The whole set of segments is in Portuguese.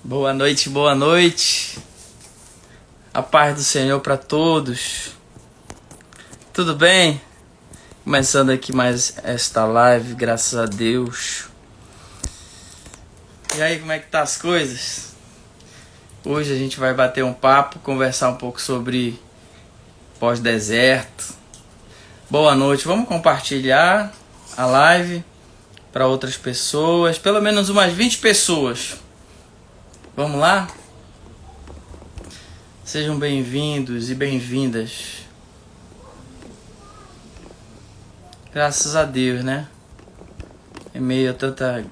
Boa noite, boa noite. A paz do Senhor para todos. Tudo bem? Começando aqui mais esta live, graças a Deus. E aí, como é que tá as coisas? Hoje a gente vai bater um papo, conversar um pouco sobre pós-deserto. Boa noite, vamos compartilhar a live para outras pessoas, pelo menos umas 20 pessoas. Vamos lá? Sejam bem-vindos e bem-vindas. Graças a Deus, né? Em meio a tanta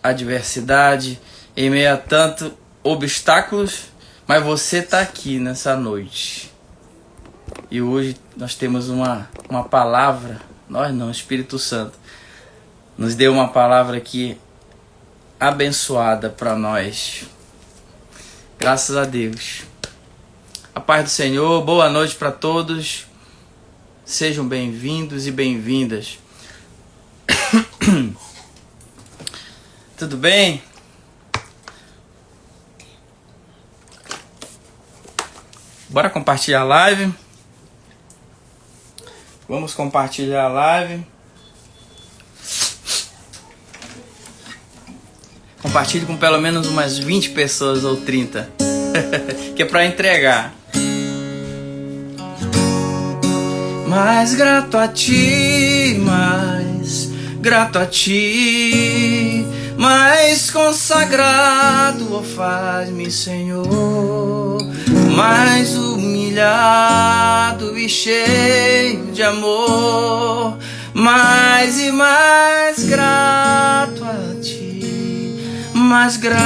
adversidade, em meio a tantos obstáculos, mas você está aqui nessa noite. E hoje nós temos uma palavra, nós não, o Espírito Santo nos deu uma palavra aqui abençoada para nós. Graças a Deus. A paz do Senhor, boa noite para todos. Sejam bem-vindos e bem-vindas. Tudo bem? Bora compartilhar a live. Vamos compartilhar a live. Compartilhe com pelo menos umas 20 pessoas ou 30. Que é para entregar. Mais grato a ti, mais grato a ti, mais consagrado, ó, faz-me, Senhor, mais humilhado e cheio de amor, mais e mais grato a ti. Mais grato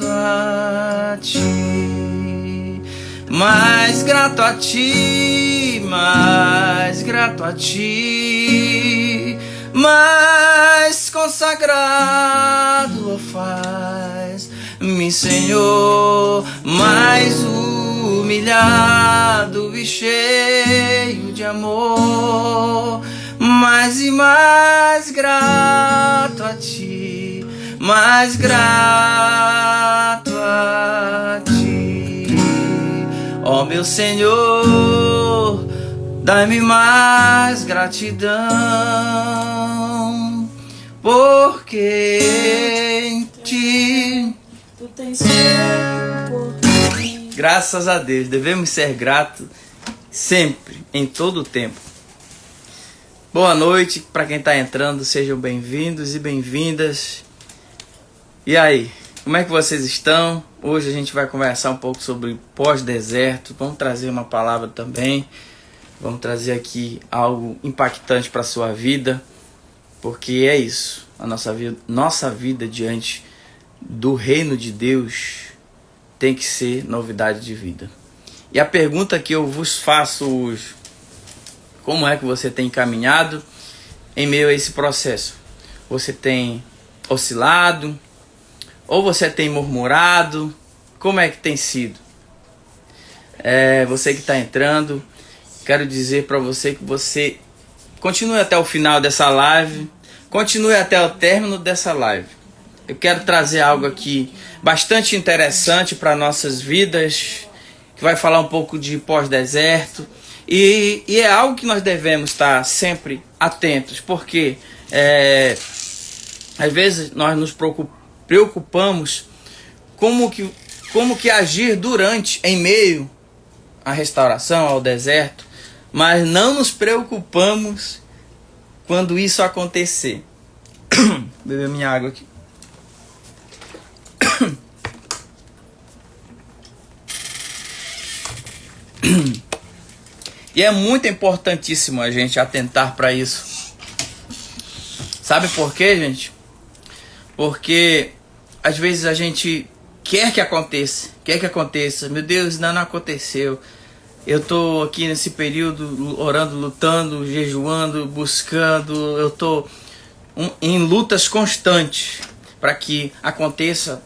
a ti, mais grato a ti, mais grato a ti, mais consagrado, ó, faz-me, Senhor, mais humilhado e cheio de amor, mais e mais grato a ti. Mais grato a ti, ó meu Senhor, dai-me mais gratidão, porque em ti tu tens feito por mim. Graças a Deus, devemos ser gratos sempre, em todo o tempo. Boa noite para quem está entrando, sejam bem-vindos e bem-vindas. E aí, como é que vocês estão? Hoje a gente vai conversar um pouco sobre pós-deserto. Vamos trazer uma palavra também. Vamos trazer aqui algo impactante para a sua vida. Porque é isso. A nossa vida diante do reino de Deus tem que ser novidade de vida. E a pergunta que eu vos faço hoje: como é que você tem caminhado em meio a esse processo? Você tem oscilado? Ou você tem murmurado? Como é que tem sido? Você que está entrando, quero dizer para você que você continue até o final dessa live. Continue até o término dessa live. Eu quero trazer algo aqui bastante interessante para nossas vidas, que vai falar um pouco de pós-deserto. E é algo que nós devemos estar sempre atentos, porque às vezes nós nos preocupamos como que agir durante, em meio à restauração, ao deserto, mas não nos preocupamos quando isso acontecer. Beber minha água aqui. E é muito importantíssimo a gente atentar para isso. Sabe por quê, gente? Porque às vezes a gente quer que aconteça. Meu Deus, ainda não aconteceu. Eu estou aqui nesse período orando, lutando, jejuando, buscando. Eu estou em lutas constantes para que aconteça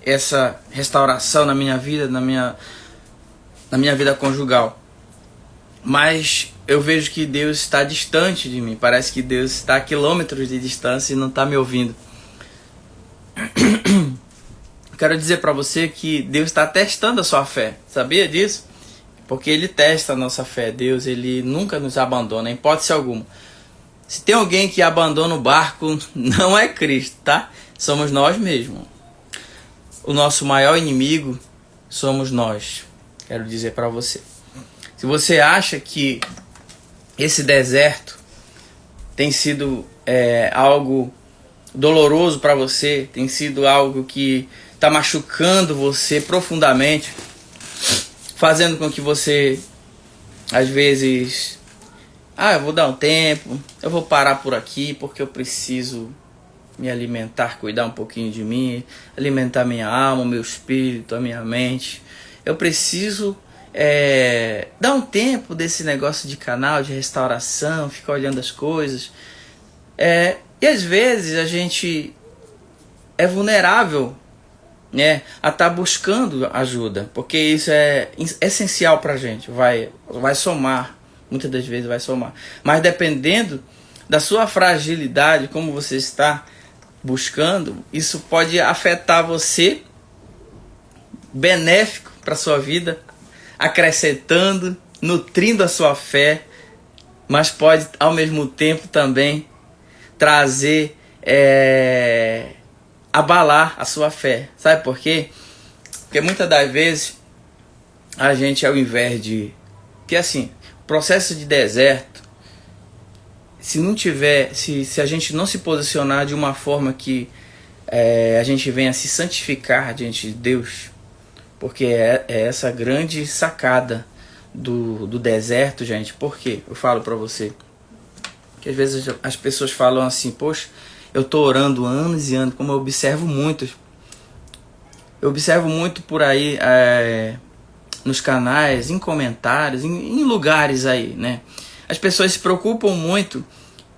essa restauração na minha vida, na minha vida conjugal. Mas eu vejo que Deus está distante de mim. Parece que Deus está a quilômetros de distância e não está me ouvindo. quero dizer para você que Deus está testando a sua fé. Sabia disso? Porque Ele testa a nossa fé. Deus, Ele nunca nos abandona, em hipótese alguma. Se tem alguém que abandona o barco, não é Cristo, tá? Somos nós mesmos. O nosso maior inimigo somos nós. Quero dizer para você. Se você acha que esse deserto tem sido algo doloroso para você, tem sido algo que está machucando você profundamente, fazendo com que você, às vezes, eu vou dar um tempo, eu vou parar por aqui porque eu preciso me alimentar, cuidar um pouquinho de mim, alimentar minha alma, meu espírito, a minha mente. Eu preciso dar um tempo desse negócio de canal, de restauração, ficar olhando as coisas. E às vezes a gente é vulnerável, né, a estar buscando ajuda, porque isso é essencial pra gente, vai somar, muitas das vezes vai somar, mas dependendo da sua fragilidade, como você está buscando, isso pode afetar você, benéfico para sua vida, acrescentando, nutrindo a sua fé, mas pode ao mesmo tempo também trazer, abalar a sua fé. Sabe por quê? Porque muitas das vezes a gente, ao invés de... Porque assim, o processo de deserto, se não tiver, se a gente não se posicionar de uma forma que a gente venha se santificar diante de Deus, porque é essa grande sacada do deserto, gente. Por quê? Eu falo pra você que às vezes as pessoas falam assim, poxa, eu tô orando anos e anos, como eu observo muitos. Eu observo muito por aí, nos canais, em comentários, em lugares aí, né? As pessoas se preocupam muito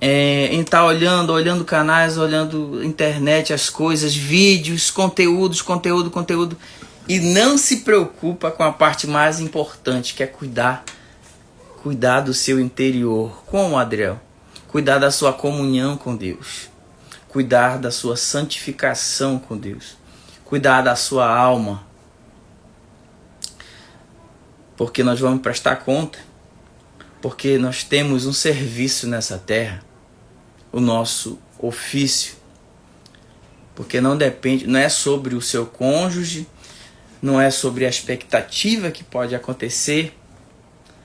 em estar olhando canais, olhando internet, as coisas, vídeos, conteúdo, e não se preocupa com a parte mais importante, que é cuidar do seu interior. Como, Adriel? Cuidar da sua comunhão com Deus. Cuidar da sua santificação com Deus. Cuidar da sua alma. Porque nós vamos prestar conta. Porque nós temos um serviço nessa terra. O nosso ofício. Porque não é sobre o seu cônjuge, não é sobre a expectativa que pode acontecer.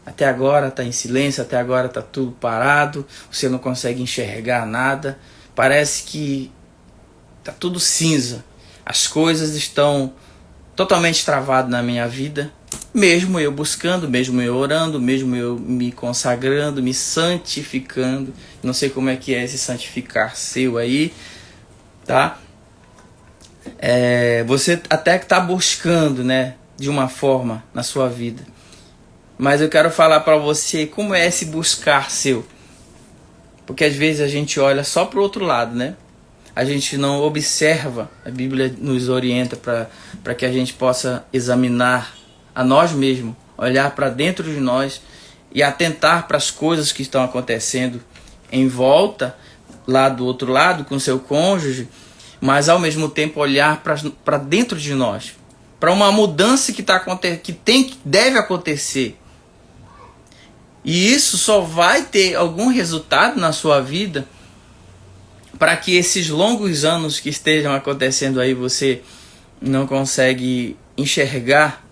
Até agora está em silêncio, até agora está tudo parado, você não consegue enxergar nada, parece que está tudo cinza. As coisas estão totalmente travadas na minha vida, mesmo eu buscando, mesmo eu orando, mesmo eu me consagrando, me santificando. Não sei como é que é esse santificar seu aí, tá? Você até que está buscando, né, de uma forma na sua vida. Mas eu quero falar para você como é esse buscar seu. Porque às vezes a gente olha só para o outro lado, né? A gente não observa. A Bíblia nos orienta para que a gente possa examinar a nós mesmos, olhar para dentro de nós e atentar para as coisas que estão acontecendo em volta, lá do outro lado, com seu cônjuge, mas ao mesmo tempo olhar para dentro de nós, para uma mudança que deve acontecer. E isso só vai ter algum resultado na sua vida para que esses longos anos que estejam acontecendo aí você não consegue enxergar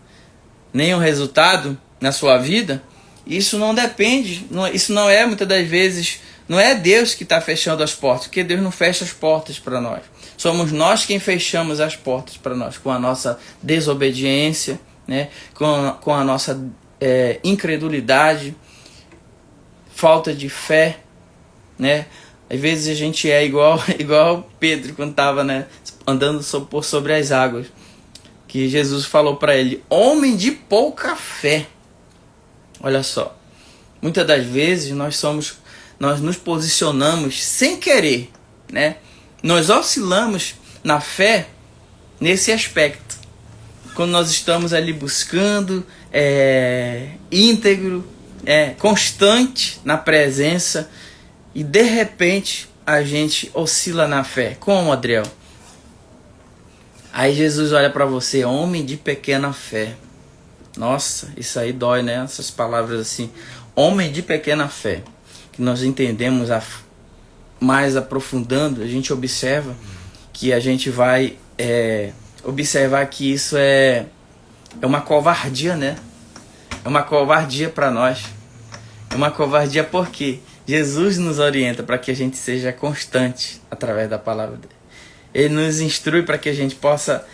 nenhum resultado na sua vida. Isso não depende, isso não é, muitas das vezes, não é Deus que está fechando as portas, porque Deus não fecha as portas para nós. Somos nós quem fechamos as portas para nós, com a nossa desobediência, né? com a nossa incredulidade, falta de fé, né? Às vezes a gente é igual Pedro quando estava, né, andando por sobre as águas, que Jesus falou para ele, homem de pouca fé. Olha só, muitas das vezes nós nos posicionamos sem querer, né? Nós oscilamos na fé nesse aspecto. Quando nós estamos ali buscando, íntegro, constante na presença, e de repente a gente oscila na fé. Como, Adriel? Aí Jesus olha para você, homem de pequena fé. Nossa, isso aí dói, né? Essas palavras assim, homem de pequena fé. Que nós entendemos mais aprofundando, a gente observa que a gente vai observar que isso é uma covardia, né? É uma covardia para nós. É uma covardia porque Jesus nos orienta para que a gente seja constante através da palavra dele. Ele nos instrui para que a gente possa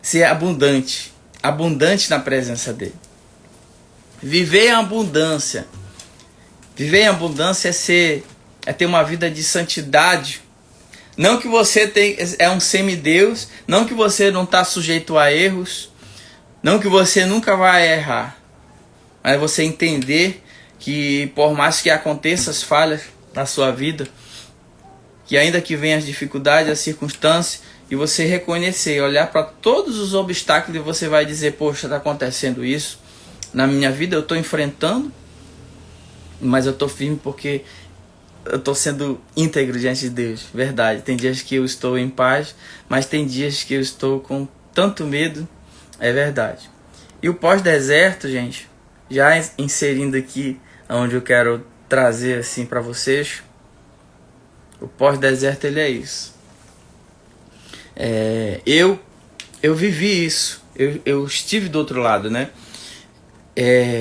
ser abundante na presença dele. Viver em abundância. Viver em abundância é ter uma vida de santidade. Não que você é um semideus, não que você não está sujeito a erros, não que você nunca vai errar, mas você entender que por mais que aconteçam as falhas na sua vida, que ainda que venham as dificuldades, as circunstâncias, e você reconhecer, olhar para todos os obstáculos e você vai dizer, poxa, está acontecendo isso na minha vida, eu estou enfrentando, mas eu estou firme porque eu estou sendo íntegro diante de Deus, verdade. Tem dias que eu estou em paz, mas tem dias que eu estou com tanto medo, é verdade. E o pós-deserto, gente, já inserindo aqui onde eu quero trazer assim para vocês, o pós-deserto ele é isso. Eu vivi isso, eu estive do outro lado, né?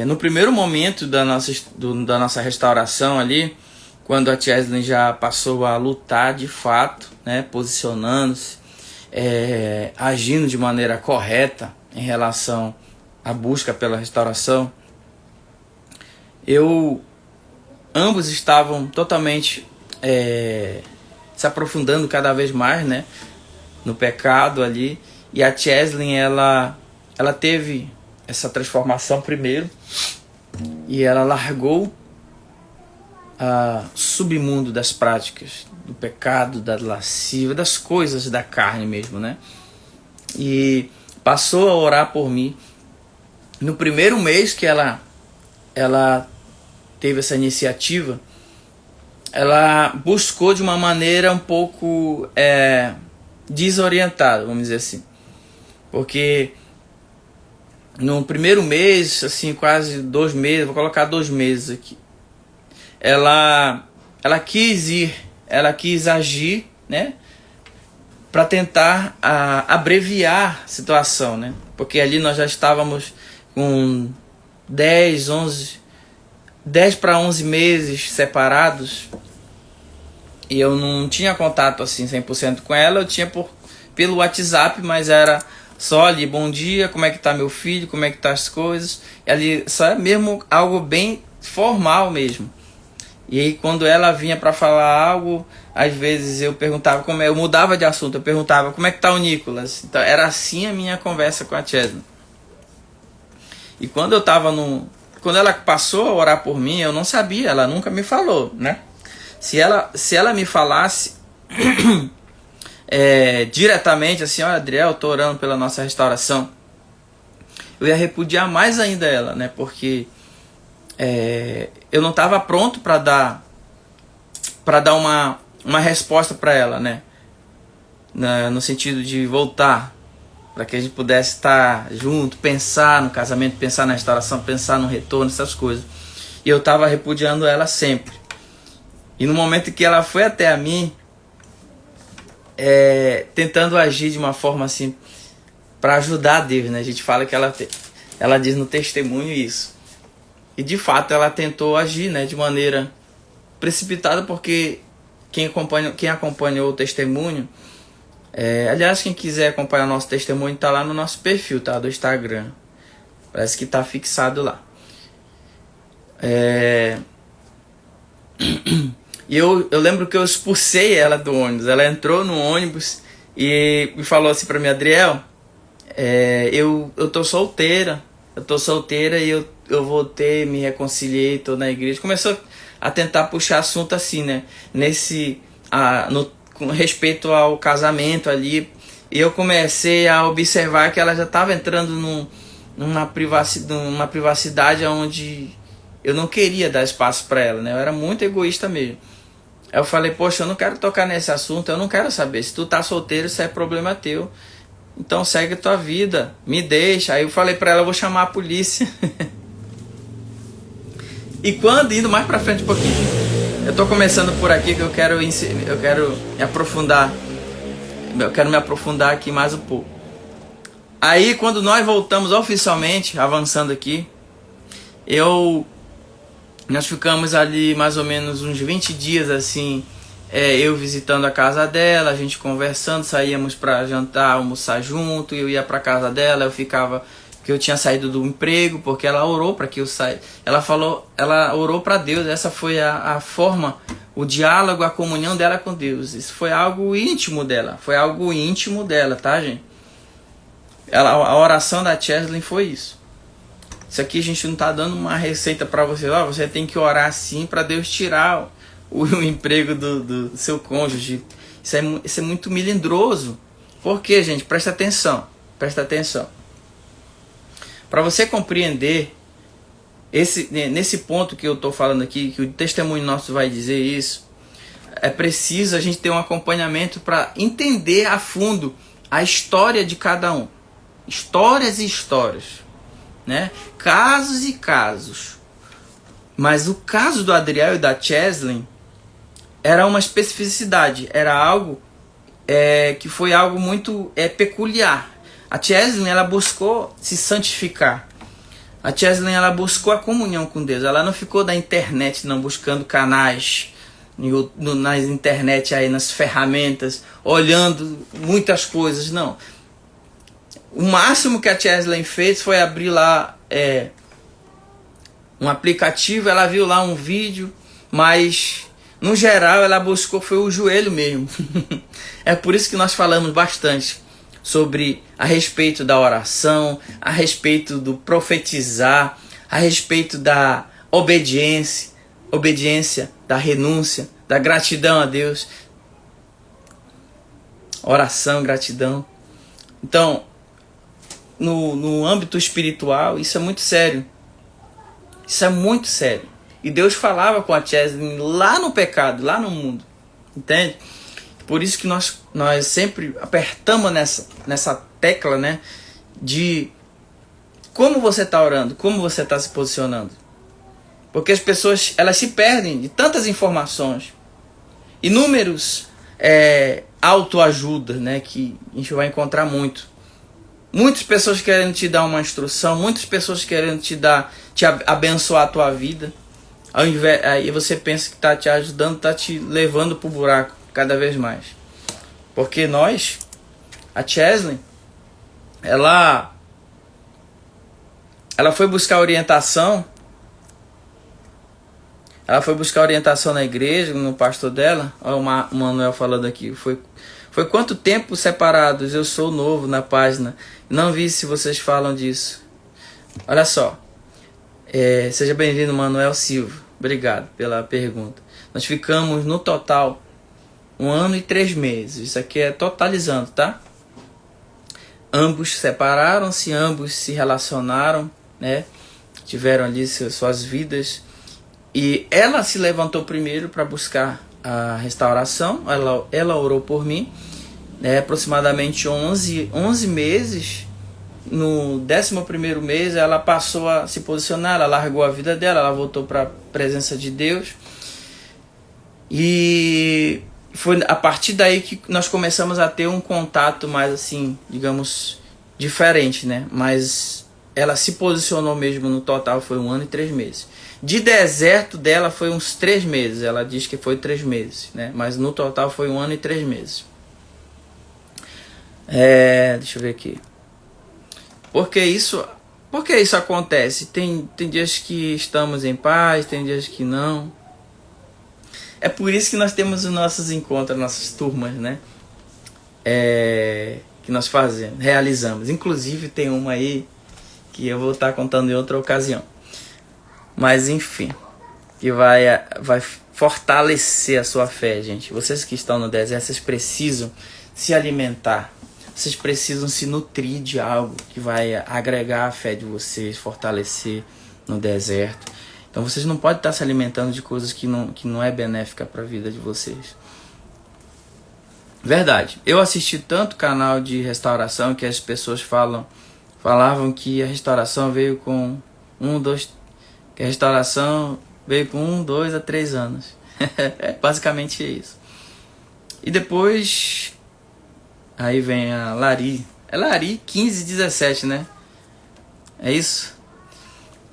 No primeiro momento da nossa restauração ali, quando a Cheslin já passou a lutar de fato, né, posicionando-se, agindo de maneira correta em relação à busca pela restauração, ambos estavam totalmente se aprofundando cada vez mais, né, no pecado ali, e a Cheslin ela teve essa transformação primeiro, e ela largou submundo das práticas, do pecado, da lascívia, das coisas da carne mesmo, né? E passou a orar por mim. No primeiro mês que ela teve essa iniciativa, ela buscou de uma maneira um pouco desorientada, vamos dizer assim. Porque no primeiro mês, assim, quase 2 meses, vou colocar 2 meses aqui, ela quis agir, né, para tentar abreviar a situação, né, porque ali nós já estávamos com 10 para 11 meses separados, e eu não tinha contato assim 100% com ela, eu tinha pelo WhatsApp, mas era só ali, bom dia, como é que tá meu filho, como é que tá as coisas, e ali só é mesmo algo bem formal mesmo. E aí quando ela vinha para falar algo, às vezes eu perguntava eu mudava de assunto, eu perguntava como é que tá o Nicolas. Então era assim a minha conversa com a Cheslin. E quando quando ela passou a orar por mim, eu não sabia, ela nunca me falou, né? Se ela me falasse diretamente assim, olha, Adriel, eu tô orando pela nossa restauração, eu ia repudiar mais ainda ela, né? Porque eu não estava pronto para dar uma resposta para ela, né? No sentido de voltar, para que a gente pudesse estar junto, pensar no casamento, pensar na restauração, pensar no retorno, essas coisas. E eu estava repudiando ela sempre. E no momento que ela foi até a mim, tentando agir de uma forma assim, para ajudar a Deus, né? A gente fala que ela diz no testemunho isso. E de fato ela tentou agir, né, de maneira precipitada, porque quem acompanhou o testemunho, aliás, quem quiser acompanhar o nosso testemunho, está lá no nosso perfil, tá, do Instagram. Parece que está fixado lá. E eu lembro que eu expulsei ela do ônibus. Ela entrou no ônibus e me falou assim para mim, Adriel, eu tô solteira. Eu tô solteira e eu voltei, me reconciliei, tô na igreja. Começou a tentar puxar assunto assim, né? Com respeito ao casamento ali. E eu comecei a observar que ela já estava entrando numa privacidade onde eu não queria dar espaço para ela, né? Eu era muito egoísta mesmo. Aí eu falei, poxa, eu não quero tocar nesse assunto, eu não quero saber. Se tu tá solteiro, isso é problema teu. Então segue a tua vida, me deixa. Aí eu falei pra ela, eu vou chamar a polícia. E quando, indo mais pra frente um pouquinho, eu tô começando por aqui que eu quero me aprofundar. Eu quero me aprofundar aqui mais um pouco. Aí quando nós voltamos oficialmente, avançando aqui, nós ficamos ali mais ou menos uns 20 dias assim, eu visitando a casa dela, a gente conversando, saíamos para jantar, almoçar junto, eu ia para casa dela, eu ficava, que eu tinha saído do emprego, porque ela orou para que eu saísse. Ela orou para Deus, essa foi a forma, o diálogo, a comunhão dela com Deus. Isso foi algo íntimo dela, tá, gente? A oração da Cheslin foi isso. Isso aqui a gente não está dando uma receita para você. Você tem que orar assim para Deus tirar o emprego do seu cônjuge. Isso é muito melindroso. Por quê, gente? Presta atenção. Para você compreender nesse ponto que eu estou falando aqui, que o testemunho nosso vai dizer isso, é preciso a gente ter um acompanhamento para entender a fundo a história de cada um. Histórias e histórias. Né? Casos e casos. Mas o caso do Adriel e da Cheslin era uma especificidade, era algo que foi algo muito peculiar. A Cheslin, ela buscou se santificar. A Cheslin, ela buscou a comunhão com Deus. Ela não ficou na internet não buscando canais nas internet aí, nas ferramentas, olhando muitas coisas, não. O máximo que a Cheslin fez foi abrir lá um aplicativo, ela viu lá um vídeo, mas no geral ela buscou, foi o joelho mesmo. É por isso que nós falamos bastante sobre a respeito da oração, a respeito do profetizar, a respeito da obediência, da renúncia, da gratidão a Deus. Oração, gratidão. Então, no âmbito espiritual, isso é muito sério. Isso é muito sério. E Deus falava com a Cheslin lá no pecado, lá no mundo. Entende? Por isso que nós sempre apertamos nessa tecla, né? De como você está orando, como você está se posicionando. Porque as pessoas, elas se perdem de tantas informações. Inúmeros autoajuda, né? Que a gente vai encontrar muito. Muitas pessoas querendo te dar uma instrução, muitas pessoas querendo te abençoar a tua vida. Aí você pensa que está te ajudando, está te levando para o buraco cada vez mais. Porque a Cheslin, ela foi buscar orientação. Ela foi buscar orientação na igreja, no pastor dela. Olha o Manuel falando aqui. Foi quanto tempo separados? Eu sou novo na página. Não vi se vocês falam disso. Olha só. Seja bem-vindo, Manuel Silva. Obrigado pela pergunta. Nós ficamos no total 1 ano e 3 meses. Isso aqui é totalizando, tá? Ambos separaram-se, ambos se relacionaram, né? Tiveram ali suas vidas. E ela se levantou primeiro para buscar a restauração. Ela orou por mim, né? Aproximadamente 11 meses. No 11º mês ela passou a se posicionar, ela largou a vida dela, ela voltou para a presença de Deus. E foi a partir daí que nós começamos a ter um contato mais assim, digamos, diferente, né? Mas ela se posicionou mesmo, no total foi 1 ano e 3 meses. De deserto dela foi uns 3 meses. Ela diz que foi 3 meses, né? Mas no total foi 1 ano e 3 meses. Deixa eu ver aqui. Por que isso acontece? Tem dias que estamos em paz, tem dias que não. É por isso que nós temos os nossos encontros, nossas turmas, né? Que nós realizamos. Inclusive tem uma aí que eu vou estar contando em outra ocasião. Mas enfim, que vai fortalecer a sua fé, gente. Vocês que estão no deserto, vocês precisam se alimentar. Vocês precisam se nutrir de algo que vai agregar a fé de vocês, fortalecer no deserto. Então vocês não podem estar se alimentando de coisas que não é benéfica para a vida de vocês. Verdade. Eu assisti tanto canal de restauração que as pessoas falavam que a restauração veio com 1, 2 a 3 anos. É basicamente isso. E depois aí vem a Lari. É Lari 15-17, né? É isso?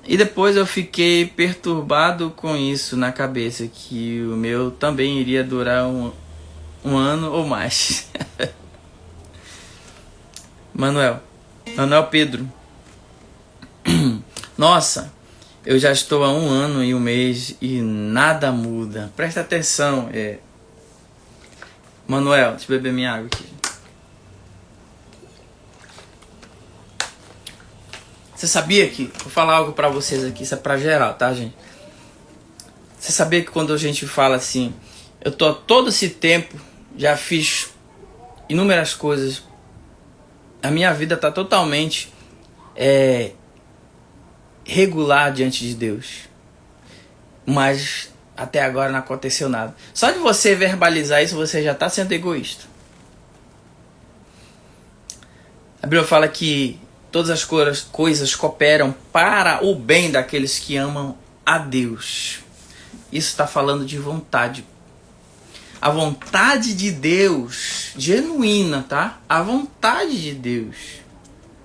E depois eu fiquei perturbado com isso na cabeça, que o meu também iria durar um ano ou mais. Manuel Pedro. Nossa, eu já estou há 1 ano e 1 mês e nada muda. Presta atenção. Manuel, deixa eu beber minha água aqui. Você sabia que... Vou falar algo pra vocês aqui, isso é pra geral, tá, gente? Você sabia que quando a gente fala assim, eu tô todo esse tempo, já fiz inúmeras coisas, a minha vida tá totalmente regular diante de Deus, mas até agora não aconteceu nada. Só de você verbalizar isso, você já tá sendo egoísta. A Bíblia fala que todas as coisas cooperam para o bem daqueles que amam a Deus. Isso está falando de vontade. A vontade de Deus, genuína, tá? A vontade de Deus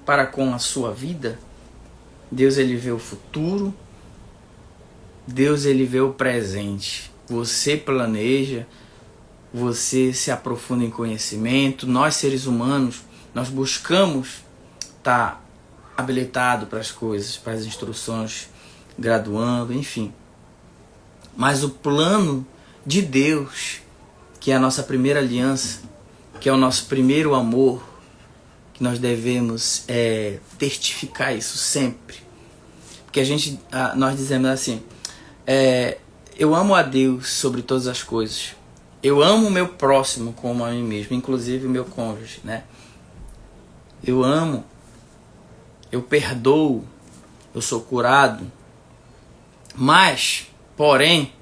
para com a sua vida. Deus, ele vê o futuro. Deus, ele vê o presente. Você planeja, você se aprofunda em conhecimento. Nós, seres humanos, nós buscamos tá habilitado para as coisas, para as instruções, graduando, enfim. Mas o plano de Deus, que é a nossa primeira aliança, que é o nosso primeiro amor, que nós devemos testificar isso sempre. Porque nós dizemos assim, eu amo a Deus sobre todas as coisas. Eu amo o meu próximo como a mim mesmo, inclusive o meu cônjuge, né? Eu amo, eu perdoo, eu sou curado, mas, porém,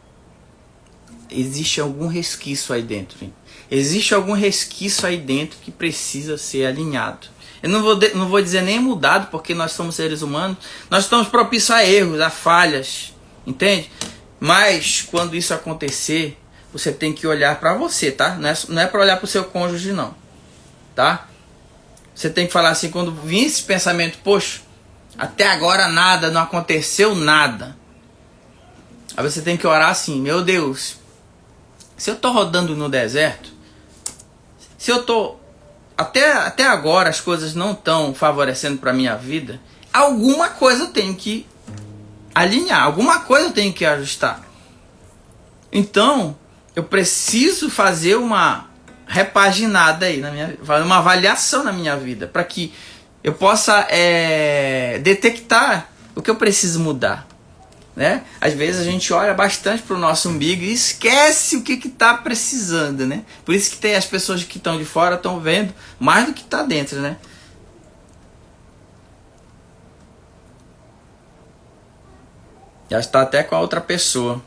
existe algum resquício aí dentro. Hein? Existe algum resquício aí dentro que precisa ser alinhado. Eu não vou dizer nem mudado, porque nós somos seres humanos, nós estamos propícios a erros, a falhas, entende? Mas, quando isso acontecer, você tem que olhar para você, tá? Não é para olhar para o seu cônjuge, não, tá? Você tem que falar assim, quando vir esse pensamento, poxa, até agora nada, não aconteceu nada. Aí você tem que orar assim, meu Deus, se eu tô rodando no deserto, se eu tô, até agora as coisas não estão favorecendo para minha vida, alguma coisa eu tenho que alinhar, alguma coisa eu tenho que ajustar. Então, eu preciso fazer uma repaginada aí, uma avaliação na minha vida, para que eu possa detectar o que eu preciso mudar, né? Às vezes a gente olha bastante para o nosso umbigo e esquece o que está precisando, né? Por isso que tem as pessoas que estão de fora estão vendo mais do que está dentro, né? Já está até com a outra pessoa,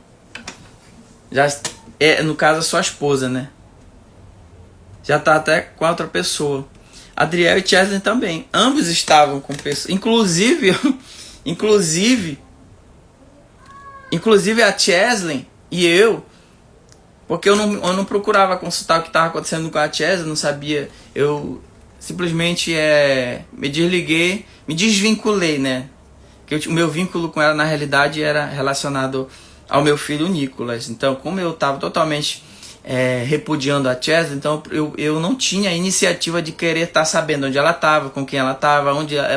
no caso a sua esposa, né? Já está até com a outra pessoa. Adriel e Chesley também. Ambos estavam com pessoas. Inclusive a Chesley e eu. Porque eu não procurava consultar o que estava acontecendo com a Chesley. Não sabia. Eu simplesmente me desliguei. Me desvinculei, né? Porque o meu vínculo com ela na realidade era relacionado ao meu filho Nicolas. Então, como eu estava totalmente repudiando a Chesley, então eu não tinha a iniciativa de querer estar sabendo onde ela estava, com quem ela estava,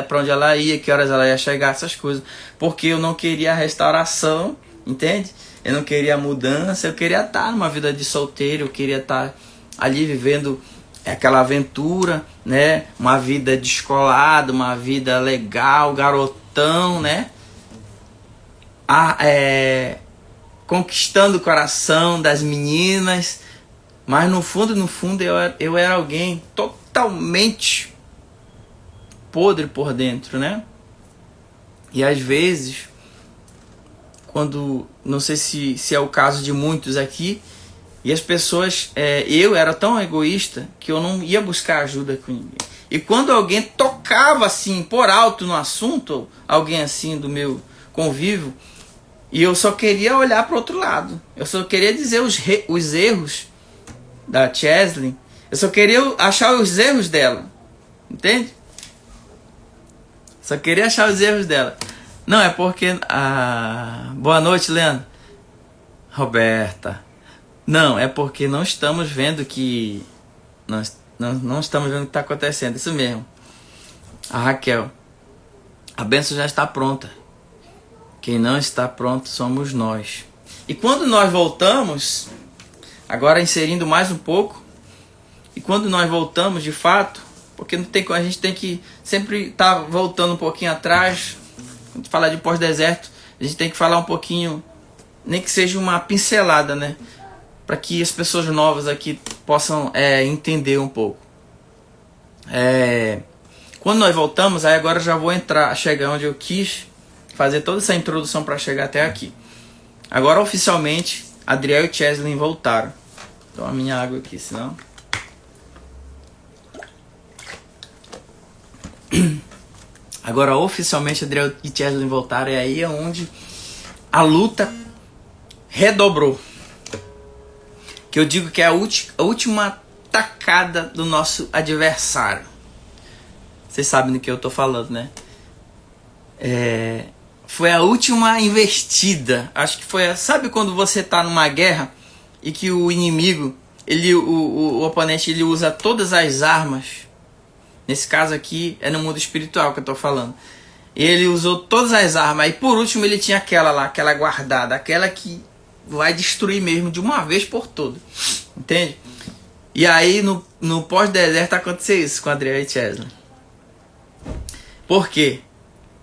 para onde ela ia, que horas ela ia chegar, essas coisas, porque eu não queria a restauração, entende? Eu não queria a mudança, eu queria estar numa vida de solteiro, eu queria estar ali vivendo aquela aventura, né? Uma vida descolada, uma vida legal, garotão, né? Conquistando o coração das meninas, mas no fundo eu era alguém totalmente podre por dentro, né? E às vezes, quando não sei se é o caso de muitos aqui, e as pessoas, eu era tão egoísta que eu não ia buscar ajuda com ninguém. E quando alguém tocava assim por alto no assunto, alguém assim do meu convívio, e eu só queria olhar para o outro lado, eu só queria dizer os erros da Chesley, eu só queria achar os erros dela, entende? Só queria achar os erros dela. Não, é porque... Boa noite, Leandro. Roberta. Não, é porque não estamos vendo que... Não estamos vendo o que está acontecendo. Isso mesmo. A Raquel. A bênção já está pronta. Quem não está pronto somos nós. E quando nós voltamos... Agora inserindo mais um pouco. E quando nós voltamos, de fato... Porque não tem, a gente tem que sempre estar voltando um pouquinho atrás. Quando falar de pós-deserto, a gente tem que falar um pouquinho, nem que seja uma pincelada, né? Para que as pessoas novas aqui possam entender um pouco. Quando nós voltamos, aí agora eu já vou chegar onde eu quis fazer toda essa introdução para chegar até aqui. Agora oficialmente, Adriel e Chesley voltaram. Então a minha água aqui, senão... Agora oficialmente Adriel e Chesley voltaram, e aí é onde a luta redobrou. Que eu digo que é a última tacada do nosso adversário. Vocês sabem do que eu tô falando, né? Foi a última investida. Acho que foi... Sabe quando você tá numa guerra e que o inimigo, o oponente, ele usa todas as armas. Nesse caso aqui é no mundo espiritual que eu tô falando. Ele usou todas as armas. E por último ele tinha aquela lá, aquela guardada. Aquela que vai destruir mesmo de uma vez por todas. Entende? E aí no pós-deserto aconteceu isso com Adriel e Chesley. Por quê?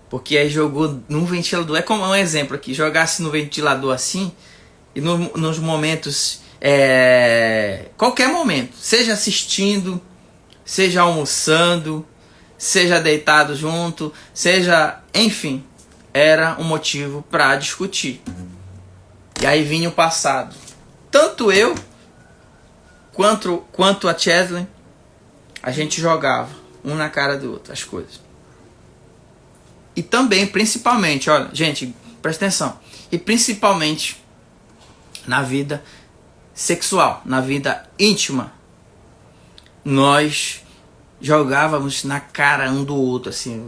Porque aí jogou num ventilador. É como um exemplo aqui. Jogasse no ventilador assim. E nos momentos... qualquer momento. Seja assistindo... Seja almoçando, seja deitado junto, seja... Enfim, era um motivo para discutir. E aí vinha o passado. Tanto eu, quanto a Chesley, a gente jogava um na cara do outro as coisas. E também, principalmente, olha, gente, presta atenção. E principalmente na vida sexual, na vida íntima. Nós jogávamos na cara um do outro, assim,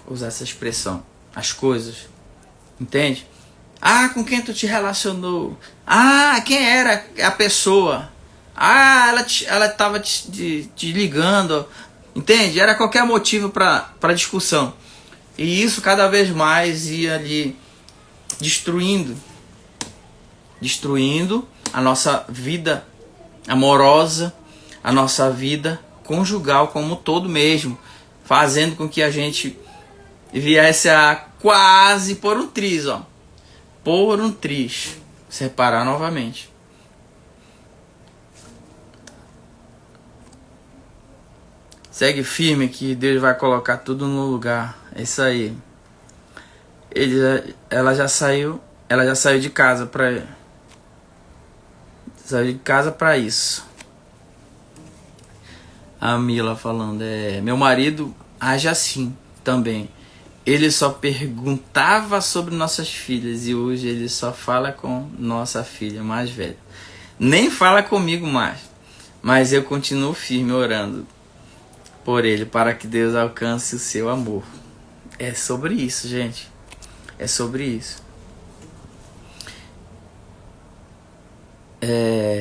usar essa expressão, as coisas, entende? Com quem tu te relacionou? Quem era a pessoa? Ela estava te ligando, entende? Era qualquer motivo para discussão. E isso cada vez mais ia ali destruindo a nossa vida amorosa, a nossa vida conjugal como todo mesmo, fazendo com que a gente viesse a quase por um triz, separar novamente. Segue firme que Deus vai colocar tudo no lugar. É isso aí. Ela já saiu de casa para isso. A Mila falando, meu marido age assim também. Ele só perguntava sobre nossas filhas e hoje ele só fala com nossa filha mais velha. Nem fala comigo mais, mas eu continuo firme orando por ele para que Deus alcance o seu amor. É sobre isso, gente. É sobre isso.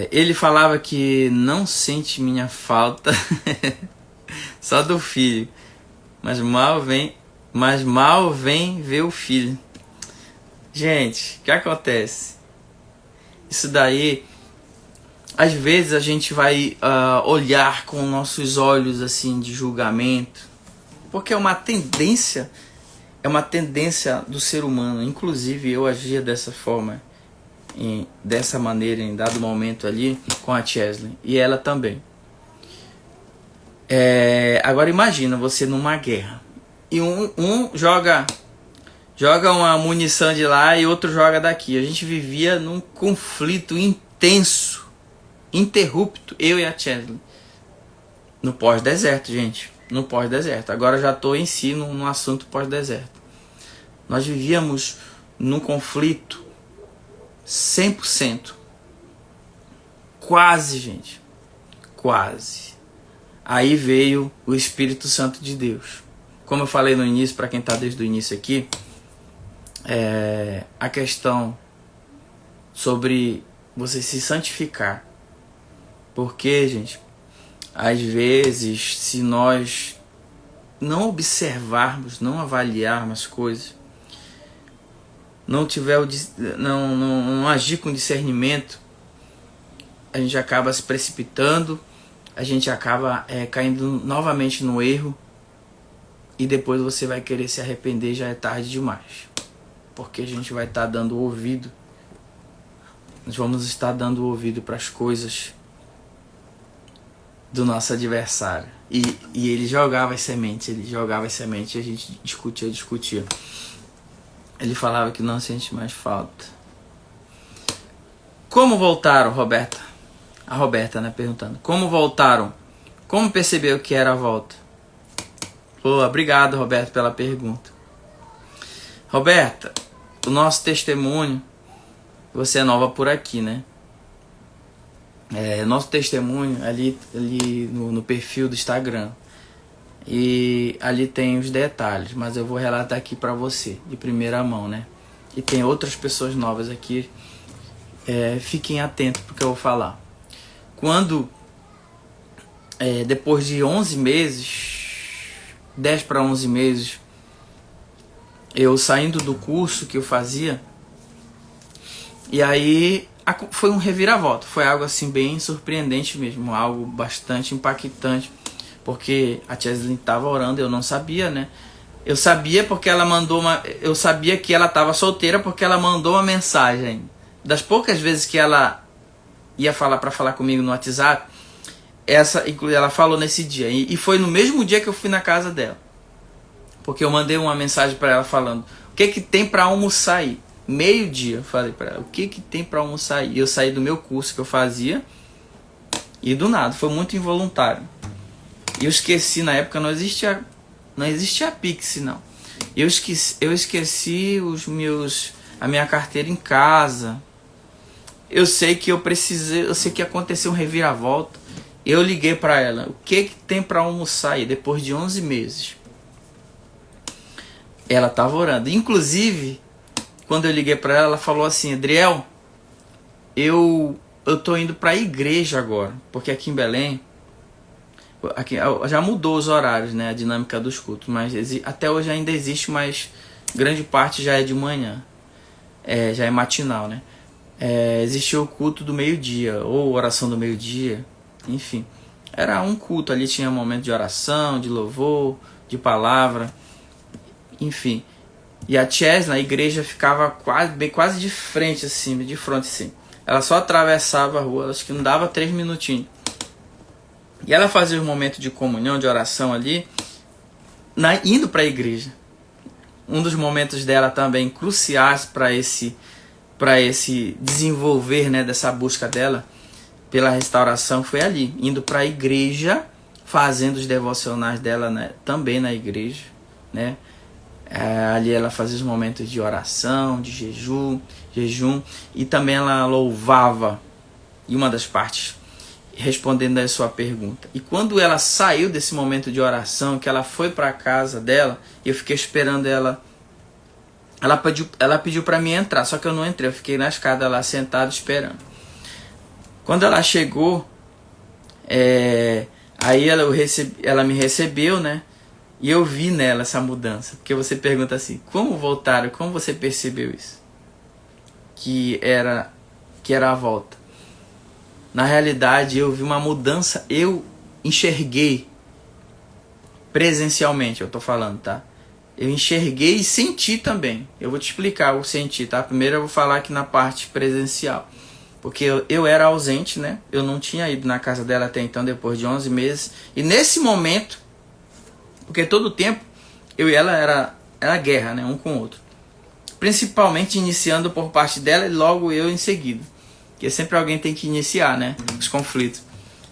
Ele falava que não sente minha falta só do filho, mas mal vem ver o filho. Gente, o que acontece? Isso daí, às vezes a gente vai olhar com nossos olhos assim de julgamento, porque é uma tendência do ser humano. Inclusive eu agia dessa forma. Dessa maneira em dado momento ali com a Chesley e ela também. Agora imagina você numa guerra e um joga joga uma munição de lá e outro joga daqui. A gente vivia num conflito intenso, interrupto, eu e a Chesley. No pós-deserto, gente. No pós-deserto. Agora já estou em si no assunto pós-deserto. Nós vivíamos num conflito 100%. Quase, gente. Quase. Aí veio o Espírito Santo de Deus. Como eu falei no início, para quem está desde o início aqui, a questão sobre você se santificar. Porque, gente, às vezes, se nós não observarmos, não avaliarmos as coisas, não agir com discernimento, a gente acaba se precipitando, a gente acaba caindo novamente no erro, e depois você vai querer se arrepender, já é tarde demais. Porque a gente vai estar dando ouvido, nós vamos estar dando ouvido para as coisas do nosso adversário. E ele jogava as sementes, e a gente discutia. Ele falava que não sente mais falta. Como voltaram, Roberta? A Roberta, né, perguntando. Como voltaram? Como percebeu que era a volta? Pô, obrigado, Roberta, pela pergunta. Roberta, o nosso testemunho, você é nova por aqui, né? Nosso testemunho ali no perfil do Instagram. E ali tem os detalhes, mas eu vou relatar aqui pra você, de primeira mão, né? E tem outras pessoas novas aqui. Fiquem atentos pro que eu vou falar. Quando, depois de 11 meses, 10 para 11 meses, eu saindo do curso que eu fazia, e aí foi um reviravolta, foi algo assim bem surpreendente mesmo, algo bastante impactante, porque a Chesley estava orando, eu não sabia, né? Eu sabia porque ela mandou eu sabia que ela estava solteira porque ela mandou uma mensagem. Das poucas vezes que ela ia falar comigo no WhatsApp, ela falou nesse dia, e foi no mesmo dia que eu fui na casa dela, porque eu mandei uma mensagem para ela falando: o que tem para almoçar aí? Meio-dia eu falei para ela: o que tem para almoçar aí? E eu saí do meu curso que eu fazia, e do nada, foi muito involuntário. E eu esqueci, na época não existia Pix, não. Eu esqueci a minha carteira em casa. Eu sei que aconteceu um reviravolta. Eu liguei para ela: o que tem para almoçar aí? Depois de 11 meses. Ela estava orando. Inclusive, quando eu liguei para ela, ela falou assim: Adriel, eu tô indo para a igreja agora, porque aqui em Belém, já mudou os horários, né, a dinâmica dos cultos, mas até hoje ainda existe, mas grande parte já é de manhã, já é matinal, né? Existia o culto do meio-dia, ou oração do meio-dia, enfim. Era um culto ali, tinha um momento de oração, de louvor, de palavra, enfim. E a Chess na igreja ficava quase de frente, assim, de frente, assim. Ela só atravessava a rua, acho que não dava 3 minutinhos. E ela fazia um momento de comunhão, de oração ali, indo para a igreja. Um dos momentos dela também cruciais para esse desenvolver, né, dessa busca dela pela restauração foi ali, indo para a igreja, fazendo os devocionais dela, né, também na igreja, né? Ali ela fazia os momentos de oração, de jejum, e também ela louvava, em uma das partes, respondendo a sua pergunta. E quando ela saiu desse momento de oração, que ela foi para a casa dela, eu fiquei esperando ela. Ela pediu para mim entrar, só que eu não entrei, eu fiquei na escada lá sentado esperando. Quando ela chegou, aí ela me recebeu, né? E eu vi nela essa mudança. Porque você pergunta assim: como voltaram? Como você percebeu isso? Que era a volta. Na realidade, eu vi uma mudança. Eu enxerguei presencialmente, eu tô falando, tá? Eu enxerguei e senti também. Eu vou te explicar o sentir, tá? Primeiro eu vou falar aqui na parte presencial. Porque eu era ausente, né? Eu não tinha ido na casa dela até então, depois de 11 meses. E nesse momento, porque todo o tempo eu e ela era guerra, né, um com o outro. principalmente iniciando por parte dela e logo eu em seguida. Porque sempre alguém tem que iniciar, né, os conflitos.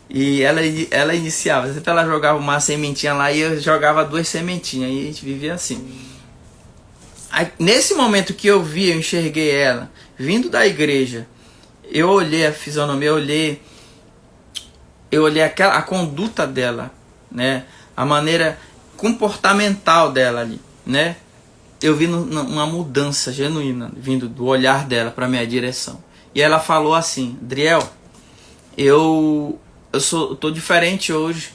E ela iniciava, sempre ela jogava uma sementinha lá e eu jogava 2 sementinhas, e a gente vivia assim. Aí, nesse momento que eu enxerguei ela, vindo da igreja, eu olhei a fisionomia, eu olhei a conduta dela, né, a maneira comportamental dela ali, né, eu vi uma mudança genuína vindo do olhar dela para minha direção. E ela falou assim: Adriel, eu tô diferente hoje,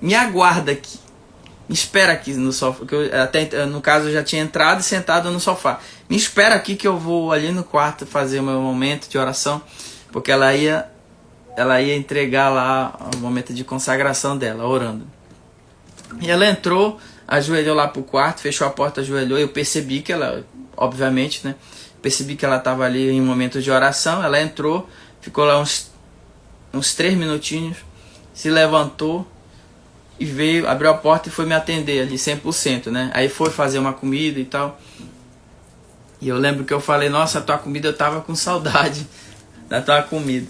me aguarda aqui, me espera aqui no sofá, que eu, até no caso eu já tinha entrado e sentado no sofá, me espera aqui que eu vou ali no quarto fazer o meu momento de oração, porque ela ia entregar lá o momento de consagração dela, orando. E ela entrou, ajoelhou lá pro quarto, fechou a porta, ajoelhou. Eu percebi que ela, obviamente, né, percebi que ela estava ali em um momento de oração. Ela entrou, ficou lá uns 3 minutinhos, se levantou e veio, abriu a porta e foi me atender ali 100%, né? Aí foi fazer uma comida e tal. E eu lembro que eu falei: nossa, a tua comida, eu tava com saudade da tua comida.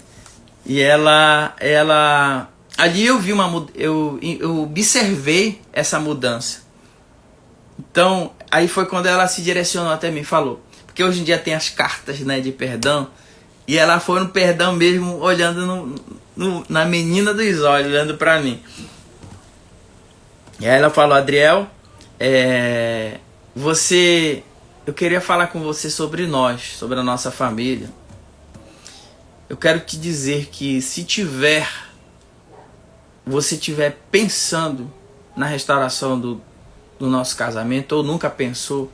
E ela ali eu vi eu observei essa mudança. Então, aí foi quando ela se direcionou até mim e falou, porque hoje em dia tem as cartas, né, de perdão, e ela foi no perdão mesmo, olhando na menina dos olhos, olhando pra mim. E aí ela falou: Adriel, eu queria falar com você sobre nós, sobre a nossa família. Eu quero te dizer que se você estiver pensando na restauração do nosso casamento, ou nunca pensou,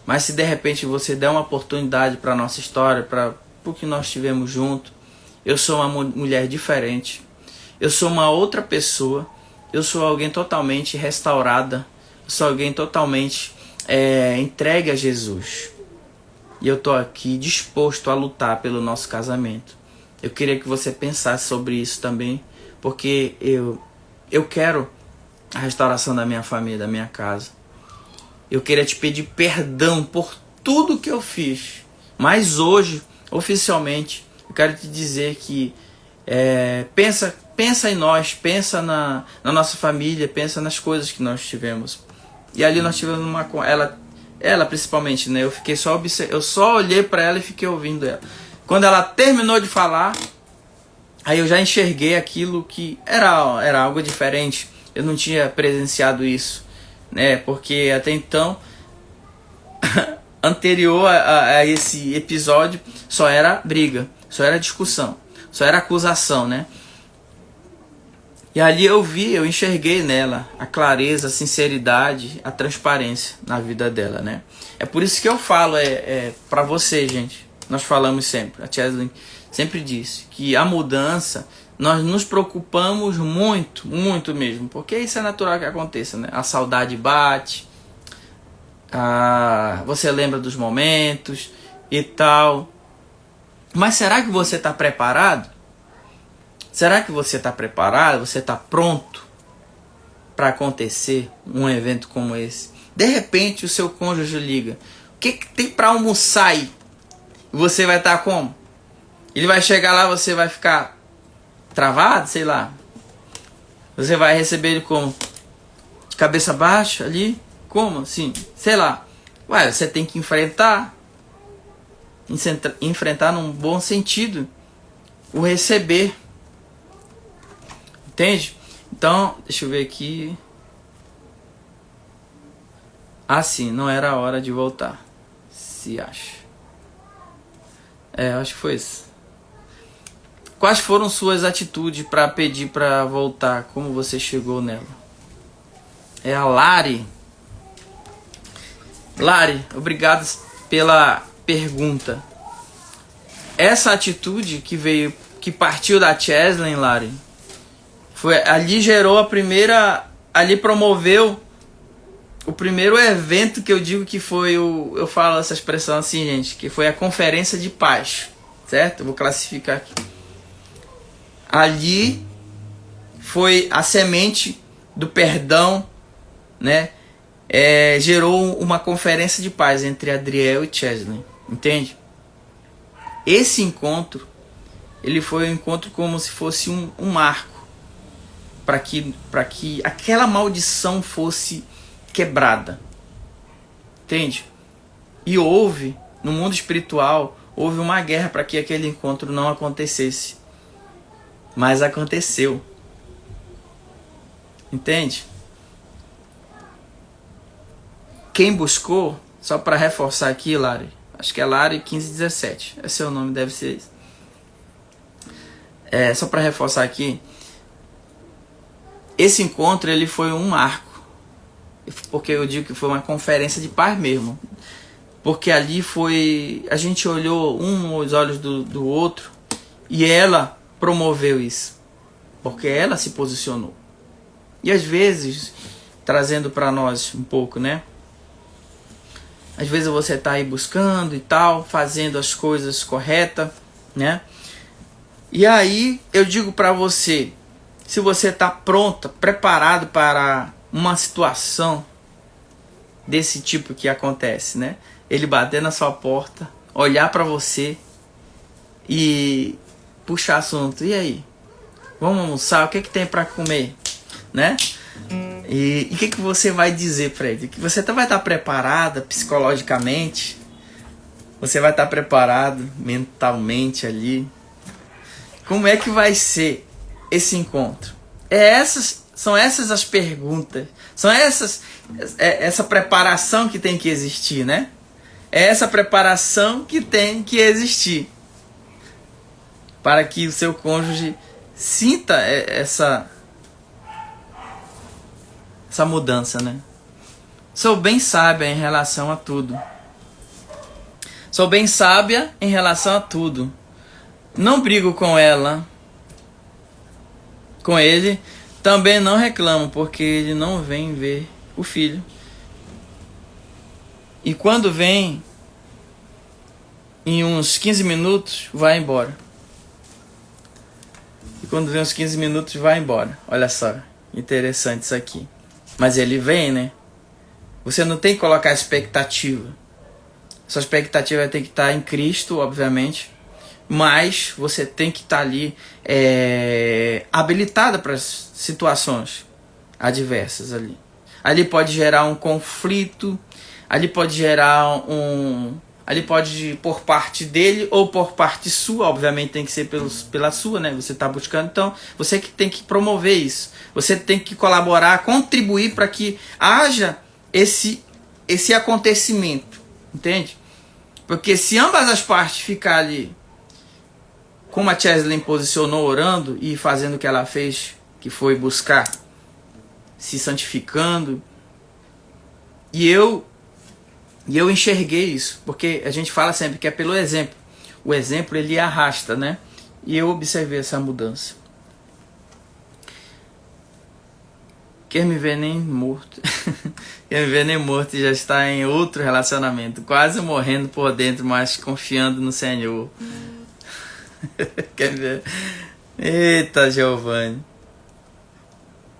mas se de repente você der uma oportunidade para a nossa história, para o que nós tivemos junto, eu sou uma mulher diferente, eu sou uma outra pessoa, eu sou alguém totalmente restaurada, eu sou alguém totalmente entregue a Jesus. E eu estou aqui disposto a lutar pelo nosso casamento. Eu queria que você pensasse sobre isso também, porque eu quero a restauração da minha família, da minha casa. Eu queria te pedir perdão por tudo que eu fiz. Mas oficialmente, eu quero te dizer que pensa em nós, pensa na nossa família, pensa nas coisas que nós tivemos. E ali nós tivemos ela principalmente, né? Eu só olhei para ela e fiquei ouvindo ela. Quando ela terminou de falar, aí eu já enxerguei aquilo que era algo diferente. Eu não tinha presenciado isso, né? Porque até então, anterior a esse episódio, só era briga, só era discussão, só era acusação, né? E ali eu enxerguei nela a clareza, a sinceridade, a transparência na vida dela, né? É por isso que eu falo, pra você, gente. Nós falamos sempre, a Cheslin sempre disse que a mudança, nós nos preocupamos muito, muito mesmo, porque isso é natural que aconteça, né? A saudade bate, você lembra dos momentos e tal. Mas será que você está preparado? Será que você está preparado? Você está pronto para acontecer um evento como esse? De repente o seu cônjuge liga: o que tem para almoçar aí? Você vai estar como? Ele vai chegar lá, você vai ficar travado, sei lá. Você vai receber ele como? De cabeça baixa ali? Como assim? Sei lá. Ué, você tem que enfrentar num bom sentido o receber. Entende? Então, deixa eu ver aqui. Sim, não era a hora de voltar. Se acha. Acho que foi isso. Quais foram suas atitudes para pedir para voltar? Como você chegou nela? É a Lari. Lari, obrigado pela pergunta. Essa atitude que partiu da Cheslin, Lari, ali gerou ali promoveu o primeiro evento que eu digo que foi eu falo essa expressão assim, gente, que foi a conferência de paz, certo? Eu vou classificar aqui. Ali foi a semente do perdão, né? gerou uma conferência de paz entre Adriel e Chesley, entende? Esse encontro, ele foi um encontro como se fosse um marco para que aquela maldição fosse quebrada, entende? E no mundo espiritual, houve uma guerra para que aquele encontro não acontecesse, mas aconteceu, entende? Quem buscou, só para reforçar aqui, Lari, acho que é Lari 1517, esse é o nome, deve ser isso. Só para reforçar aqui, esse encontro ele foi um marco, porque eu digo que foi uma conferência de paz mesmo, porque ali a gente olhou um nos olhos do outro e ela promoveu isso, porque ela se posicionou. E às vezes, trazendo para nós um pouco, né? Às vezes você está aí buscando e tal, fazendo as coisas corretas, né? E aí eu digo para você, se você está pronta, preparado para uma situação desse tipo que acontece, né? Ele bater na sua porta, olhar para você e puxar assunto. E aí? Vamos almoçar? O que tem para comer? Né? E o que você vai dizer para ele? Que você vai estar preparada psicologicamente? Você vai estar preparado mentalmente ali? Como é que vai ser esse encontro? São essas as perguntas. São essa preparação que tem que existir, né? É essa preparação que tem que existir para que o seu cônjuge sinta essa mudança, né? Sou bem sábia em relação a tudo. Sou bem sábia em relação a tudo. Não brigo com ela, com ele. Também não reclamo, porque ele não vem ver o filho. E quando vem, em uns 15 minutos, vai embora. E quando vem uns 15 minutos, vai embora. Olha só, interessante isso aqui. Mas ele vem, né? Você não tem que colocar expectativa. Sua expectativa tem que estar em Cristo, obviamente. Mas você tem que estar ali habilitada para as situações adversas ali. Ali pode gerar um conflito. Ali pode gerar ali pode por parte dele ou por parte sua, obviamente tem que ser pela sua, né? Você está buscando, então você que tem que promover isso. Você tem que colaborar, contribuir para que haja esse acontecimento, entende? Porque se ambas as partes ficarem ali, como a Chesley posicionou orando e fazendo o que ela fez, que foi buscar, se santificando, e eu enxerguei isso, porque a gente fala sempre que é pelo exemplo. O exemplo ele arrasta, né? E eu observei essa mudança. Quer me ver nem morto. Quer me ver nem morto e já está em outro relacionamento. Quase morrendo por dentro, mas confiando no Senhor. Quer ver? Eita, Giovanni.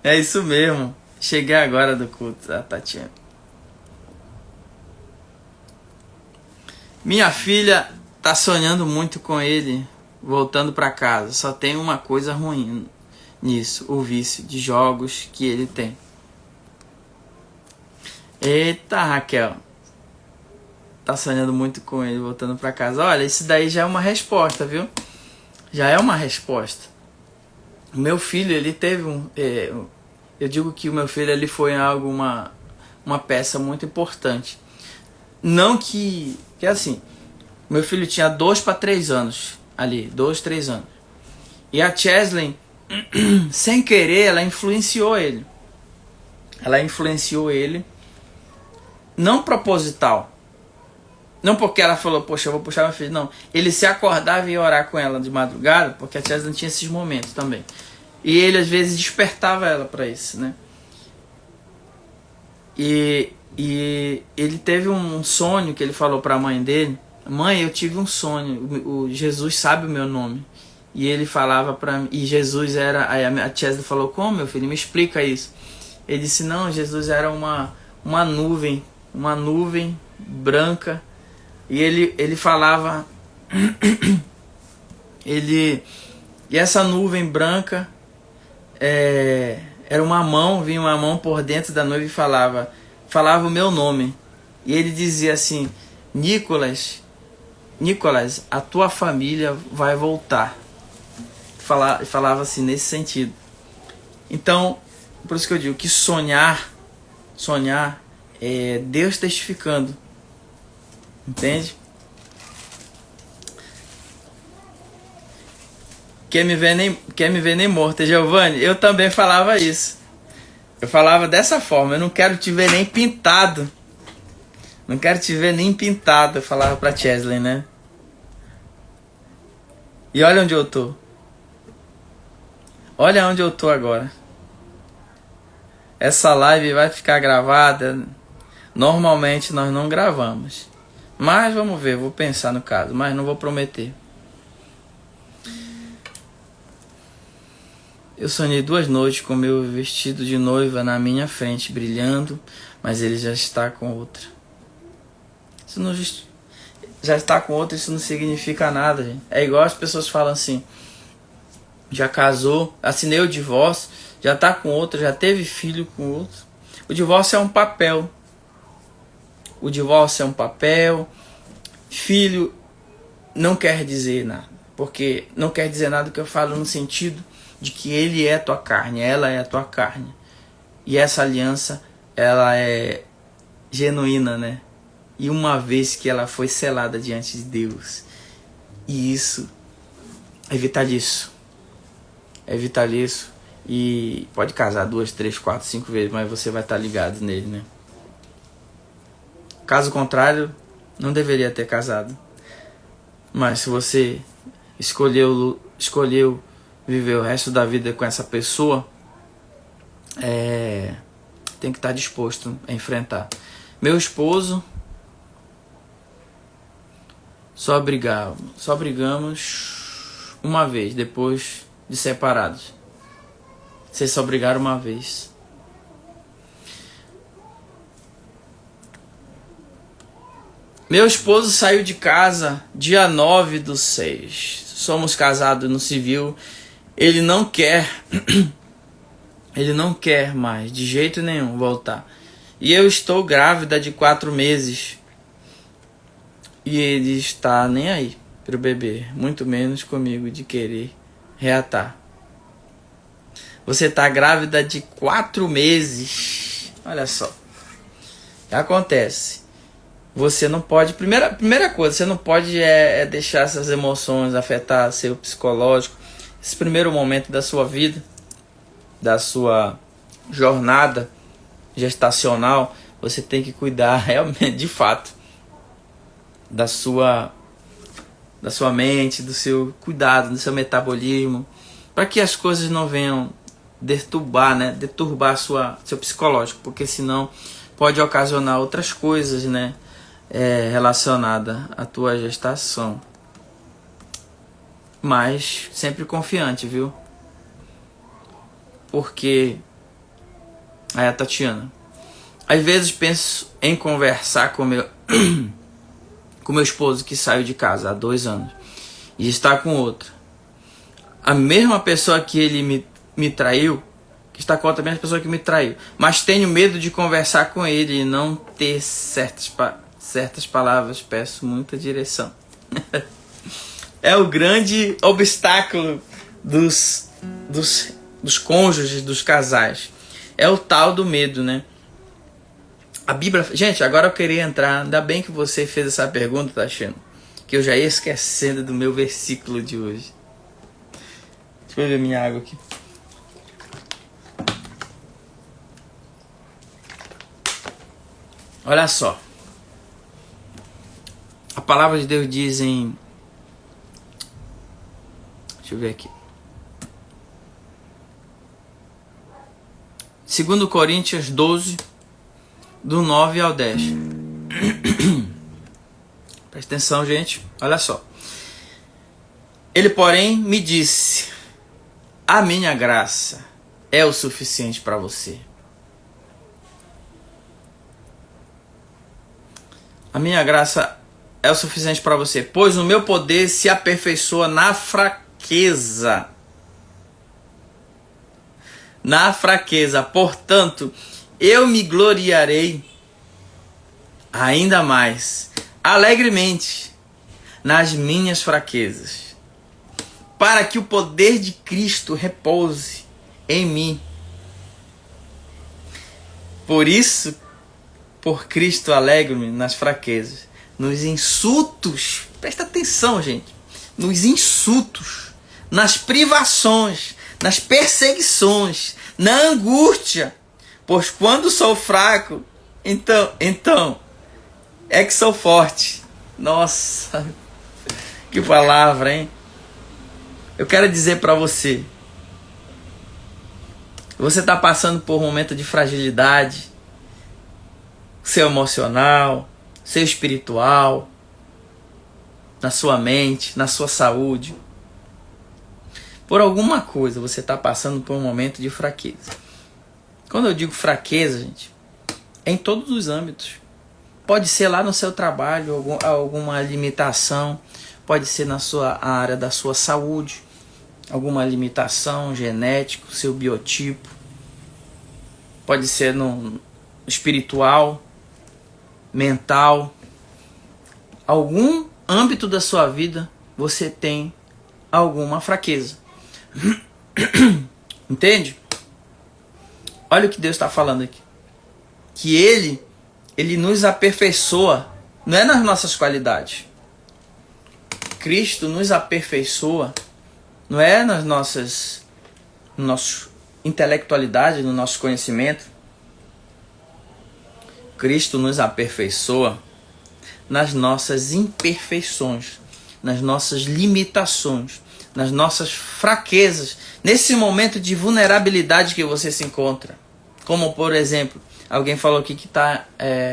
É isso mesmo. Cheguei agora do culto da Tatiana. Minha filha tá sonhando muito com ele voltando para casa. Só tem uma coisa ruim nisso, o vício de jogos que ele tem. Eita, Raquel. Tá sonhando muito com ele voltando para casa. Olha, isso daí já é uma resposta, viu? Já é uma resposta. O meu filho, ele teve eu digo que o meu filho ele foi uma peça muito importante. Não que assim, meu filho tinha 2 para 3 anos ali, 2, 3 anos. E a Chesley, sem querer, ela influenciou ele. Ela influenciou ele, não proposital. Não porque ela falou, poxa, eu vou puxar meu filho. Não, ele se acordava e ia orar com ela de madrugada, porque a Chesley tinha esses momentos também. E ele às vezes despertava ela para isso, né? E ele teve um sonho que ele falou para a mãe dele. Mãe, eu tive um sonho. O Jesus sabe o meu nome. E ele falava para mim. E Jesus era. Aí a Chesley falou: como, meu filho? Me explica isso. Ele disse: não, Jesus era uma uma nuvem branca, e ele falava, e essa nuvem branca era uma mão, vinha uma mão por dentro da nuvem e falava o meu nome, e ele dizia assim: Nicolas, a tua família vai voltar. Falava assim nesse sentido. Então, por isso que eu digo que sonhar é Deus testificando. Entende? Quer me ver nem morto, Giovanni? Eu também falava isso. Eu falava dessa forma: eu não quero te ver nem pintado. Não quero te ver nem pintado. Eu falava pra Chesley, né? E olha onde eu tô. Olha onde eu tô agora. Essa live vai ficar gravada. Normalmente nós não gravamos, mas vamos ver, vou pensar no caso, mas não vou prometer. Eu sonhei 2 noites com meu vestido de noiva na minha frente, brilhando, mas ele já está com outra. Isso não já está com outra, isso não significa nada, gente. É igual as pessoas falam assim: já casou, assinei o divórcio, já está com outra, já teve filho com outro. O divórcio é um papel. O divórcio é um papel. Filho não quer dizer nada, porque não quer dizer nada que eu falo no sentido de que ele é tua carne, ela é a tua carne. E essa aliança, ela é genuína, né? E uma vez que ela foi selada diante de Deus, e isso é vitalício. É vitalício. E pode casar 2, 3, 4, 5 vezes, mas você vai estar ligado nele, né? Caso contrário, não deveria ter casado. Mas se você escolheu viver o resto da vida com essa pessoa, tem que estar disposto a enfrentar. Meu esposo, só brigamos uma vez depois de separados. Vocês só brigaram uma vez. Meu esposo saiu de casa dia 9/6. Somos casados no civil. Ele não quer mais, de jeito nenhum, voltar. E eu estou grávida de 4 meses. E ele está nem aí pro bebê, muito menos comigo de querer reatar. Você está grávida de 4 meses. Olha só. Acontece. Você não pode... Primeira coisa, você não pode deixar essas emoções afetar seu psicológico. Esse primeiro momento da sua vida, da sua jornada gestacional, você tem que cuidar realmente, de fato, da sua mente, do seu cuidado, do seu metabolismo, para que as coisas não venham deturbar seu psicológico, porque senão pode ocasionar outras coisas, né, relacionadas à tua gestação. Mas sempre confiante, viu? Porque aí a Tatiana: às vezes penso em conversar com meu esposo, que saiu de casa há 2 anos e está com outra. A mesma pessoa que ele me traiu, que está com outra mesma pessoa que me traiu. Mas tenho medo de conversar com ele e não ter certas palavras. Peço muita direção. É o grande obstáculo dos cônjuges, dos casais. É o tal do medo, né? A Bíblia... Gente, agora eu queria entrar... Ainda bem que você fez essa pergunta, tá achando? Que eu já ia esquecendo do meu versículo de hoje. Deixa eu ver minha água aqui. Olha só. A palavra de Deus diz em... Deixa eu ver aqui. 2 Coríntios 12, do 9 ao 10. Presta atenção, gente. Olha só. Ele, porém, me disse: a minha graça é o suficiente para você. A minha graça é o suficiente para você, pois o meu poder se aperfeiçoa na fraqueza. Na fraqueza. Portanto, eu me gloriarei ainda mais, alegremente, nas minhas fraquezas, para que o poder de Cristo repouse em mim. Por isso, por Cristo alegro-me nas fraquezas, nos insultos, presta atenção, gente, nos insultos, nas privações, nas perseguições, na angústia, pois quando sou fraco, então é que sou forte. Nossa, que palavra, hein? Eu quero dizer para você, você está passando por um momento de fragilidade, seu emocional, seu espiritual, na sua mente, na sua saúde. Por alguma coisa você está passando por um momento de fraqueza. Quando eu digo fraqueza, gente, é em todos os âmbitos. Pode ser lá no seu trabalho, alguma limitação, pode ser na sua área da sua saúde, alguma limitação genética, seu biotipo, pode ser no espiritual, mental, algum âmbito da sua vida você tem alguma fraqueza. Entende? Olha o que Deus está falando aqui. Que Ele nos aperfeiçoa, não é nas nossas qualidades. Cristo nos aperfeiçoa, não é nas nossas intelectualidade, no nosso conhecimento. Cristo nos aperfeiçoa nas nossas imperfeições, nas nossas limitações, nas nossas fraquezas, nesse momento de vulnerabilidade que você se encontra. Como, por exemplo, alguém falou aqui que está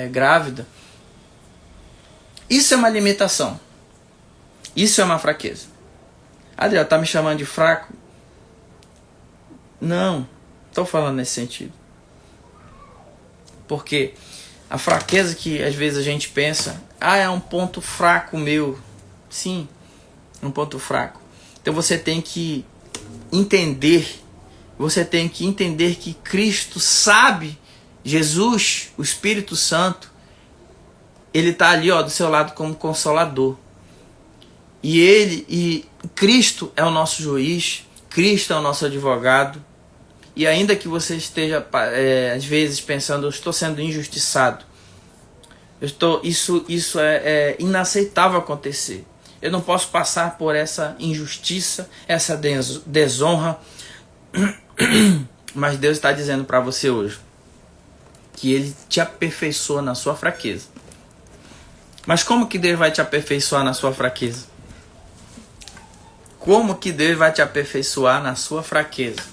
grávida. Isso é uma limitação. Isso é uma fraqueza. Adriel, está me chamando de fraco? Não, estou falando nesse sentido. Porque a fraqueza que às vezes a gente pensa, é um ponto fraco meu. Sim, um ponto fraco. Então você tem que entender que Cristo sabe, Jesus, o Espírito Santo, ele está ali do seu lado como consolador. E Cristo é o nosso juiz, Cristo é o nosso advogado. E ainda que você esteja, às vezes, pensando, eu estou sendo injustiçado, isso é inaceitável acontecer. Eu não posso passar por essa injustiça, essa desonra. Mas Deus está dizendo para você hoje que Ele te aperfeiçoa na sua fraqueza. Mas como que Deus vai te aperfeiçoar na sua fraqueza? Como que Deus vai te aperfeiçoar na sua fraqueza?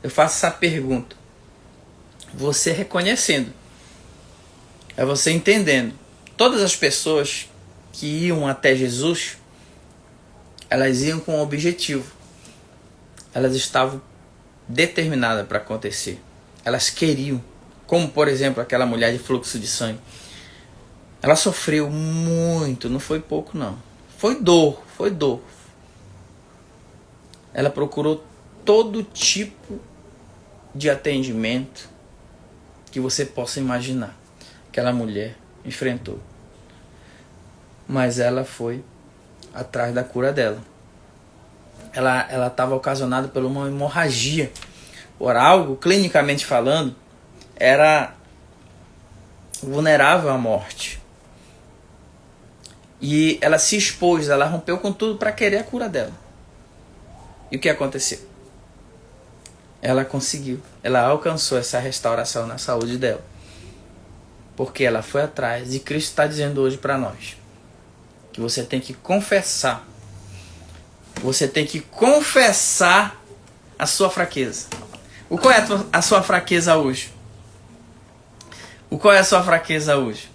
Eu faço essa pergunta. Você reconhecendo. É você entendendo. Todas as pessoas que iam até Jesus, elas iam com um objetivo. Elas estavam determinadas para acontecer. Elas queriam. Como, por exemplo, aquela mulher de fluxo de sangue. Ela sofreu muito, não foi pouco não. Foi dor. Ela procurou todo tipo de atendimento que você possa imaginar. Aquela mulher enfrentou. Mas ela foi atrás da cura dela. Ela estava ocasionada por uma hemorragia. Por algo, clinicamente falando, era vulnerável à morte. E ela se expôs, ela rompeu com tudo para querer a cura dela. E o que aconteceu? Ela conseguiu, ela alcançou essa restauração na saúde dela. Porque ela foi atrás, e Cristo está dizendo hoje para nós que você tem que confessar. Você tem que confessar a sua fraqueza. Qual é a sua fraqueza hoje? Qual é a sua fraqueza hoje?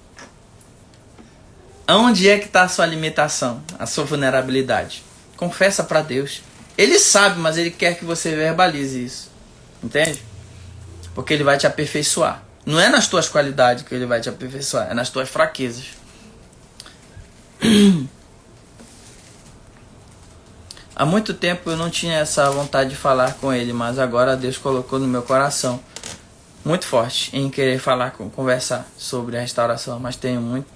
Onde é que está a sua limitação, a sua vulnerabilidade? Confessa para Deus. Ele sabe, mas Ele quer que você verbalize isso. Entende? Porque Ele vai te aperfeiçoar. Não é nas tuas qualidades que ele vai te aperfeiçoar, é nas tuas fraquezas. Há muito tempo eu não tinha essa vontade de falar com ele, mas agora Deus colocou no meu coração muito forte em querer falar, conversar sobre a restauração, mas tenho muito.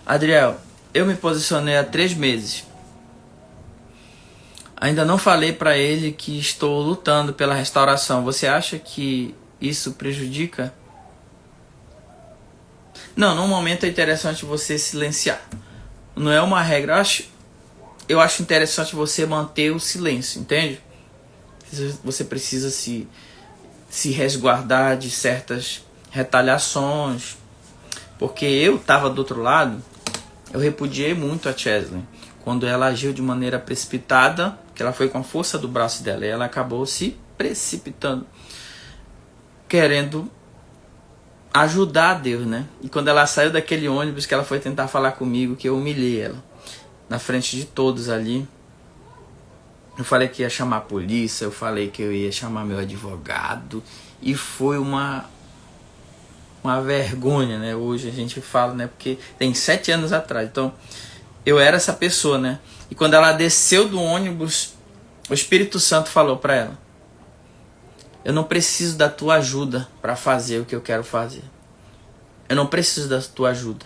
Adriel, eu me posicionei há 3 meses. Ainda não falei para ele que estou lutando pela restauração. Você acha que isso prejudica? Não, num momento é interessante você silenciar. Não é uma regra. Eu acho interessante você manter o silêncio, entende? Você precisa se resguardar de certas retaliações. Porque eu estava do outro lado, eu repudiei muito a Chesley. Quando ela agiu de maneira precipitada, que ela foi com a força do braço dela, e ela acabou se precipitando, querendo ajudar a Deus, né? E quando ela saiu daquele ônibus, que ela foi tentar falar comigo, que eu humilhei ela, na frente de todos ali, eu falei que ia chamar a polícia, eu falei que eu ia chamar meu advogado, e foi uma vergonha, né? Hoje a gente fala, né? Porque tem 7 anos atrás, então eu era essa pessoa, né? E quando ela desceu do ônibus, o Espírito Santo falou para ela: eu não preciso da tua ajuda para fazer o que eu quero fazer. Eu não preciso da tua ajuda.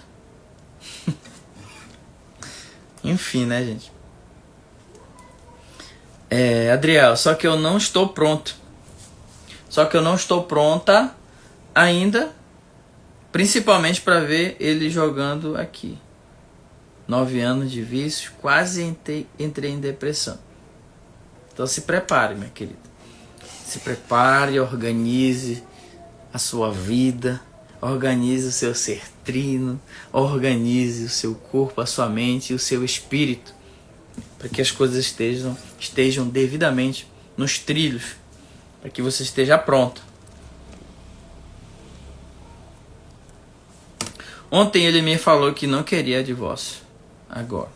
Enfim, né, gente? Adriel, só que eu não estou pronto. Só que eu não estou pronta ainda, principalmente para ver ele jogando aqui. 9 anos de vício, quase entrei em depressão. Então se prepare, minha querida. Se prepare, organize a sua vida, organize o seu ser trino, organize o seu corpo, a sua mente e o seu espírito, para que as coisas estejam devidamente nos trilhos, para que você esteja pronto. Ontem ele me falou que não queria divórcio. Agora.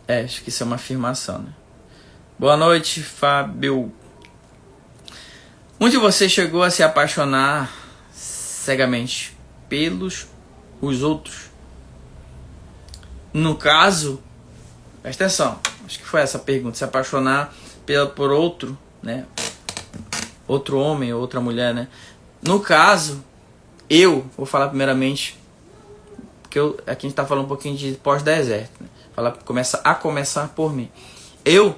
Acho que isso é uma afirmação, né? Boa noite, Fábio. Um de vocês chegou a se apaixonar cegamente pelos os outros? No caso, presta atenção, acho que foi essa a pergunta. Se apaixonar por outro, né? Outro homem ou outra mulher, né? No caso, eu vou falar primeiramente, porque aqui a gente está falando um pouquinho de pós-deserto, né? Começar por mim. Eu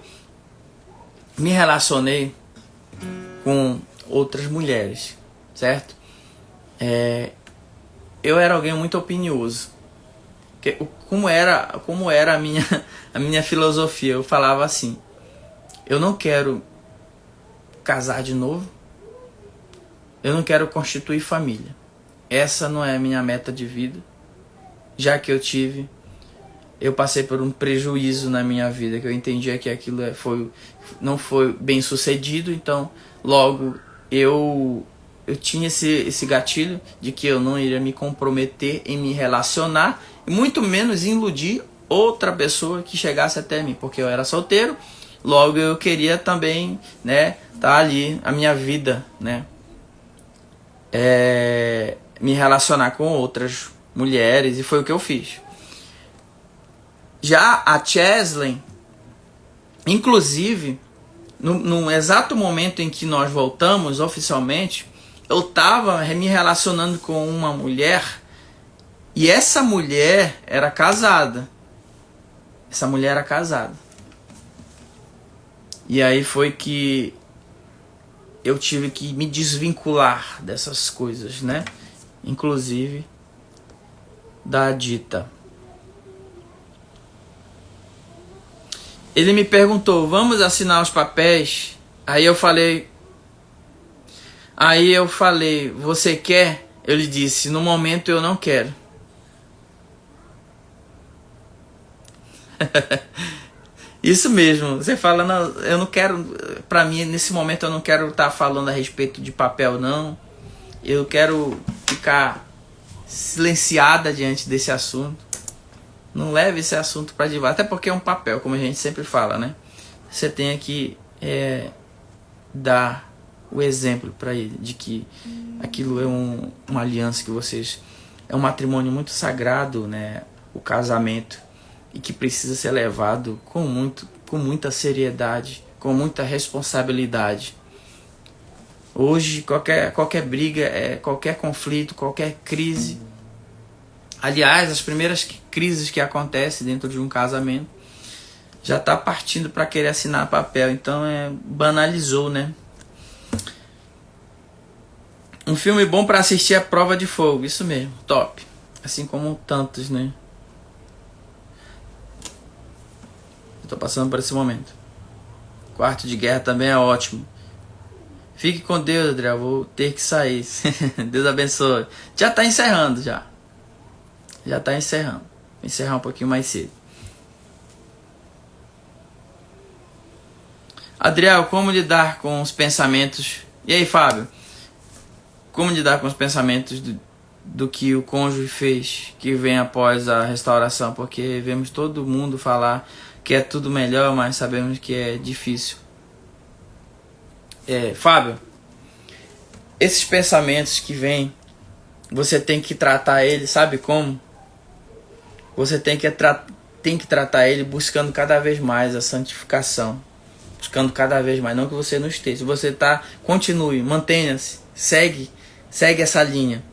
me relacionei com outras mulheres, certo? Eu era alguém muito opinioso. Como era a minha filosofia? Eu falava assim: eu não quero casar de novo, eu não quero constituir família. Essa não é a minha meta de vida. Já que eu passei por um prejuízo na minha vida, que eu entendia que aquilo não foi bem sucedido, então logo eu tinha esse gatilho de que eu não iria me comprometer em me relacionar, e muito menos iludir outra pessoa que chegasse até mim, porque eu era solteiro, logo eu queria também, né, tá ali a minha vida, né, me relacionar com outras mulheres, e foi o que eu fiz. Já a Chesley, inclusive, no exato momento em que nós voltamos oficialmente, eu estava me relacionando com uma mulher, e essa mulher era casada. Essa mulher era casada. E aí foi que eu tive que me desvincular dessas coisas, né? Inclusive da Dita. Ele me perguntou: vamos assinar os papéis? Aí eu falei, você quer? Ele disse: no momento eu não quero. Isso mesmo, você fala, não, eu não quero, pra mim nesse momento eu não quero estar falando a respeito de papel, não. Eu quero ficar silenciada diante desse assunto. Não leve esse assunto para divulgar, até porque é um papel, como a gente sempre fala, né? você tenha que dar o exemplo para ele de que aquilo é uma aliança que vocês... É um matrimônio muito sagrado, né? O casamento. E que precisa ser levado com muita seriedade, com muita responsabilidade. Hoje, qualquer briga, qualquer conflito, qualquer crise... Aliás, as primeiras crises que acontecem dentro de um casamento já está partindo para querer assinar papel. Então, banalizou, né? Um filme bom para assistir é Prova de Fogo. Isso mesmo, top. Assim como tantos, né? Estou passando por esse momento. Quarto de Guerra também é ótimo. Fique com Deus, André. Vou ter que sair. Deus abençoe. Já está encerrando, já. Já está encerrando. Vou encerrar um pouquinho mais cedo. Adriel, como lidar com os pensamentos... E aí, Fábio? Como lidar com os pensamentos do que o cônjuge fez, que vem após a restauração? Porque vemos todo mundo falar que é tudo melhor, mas sabemos que é difícil. Fábio, esses pensamentos que vêm, você tem que tratar ele, sabe como? Você tem que tratar ele buscando cada vez mais a santificação. Buscando cada vez mais, não que você não esteja. Se você está, continue, mantenha-se, segue essa linha.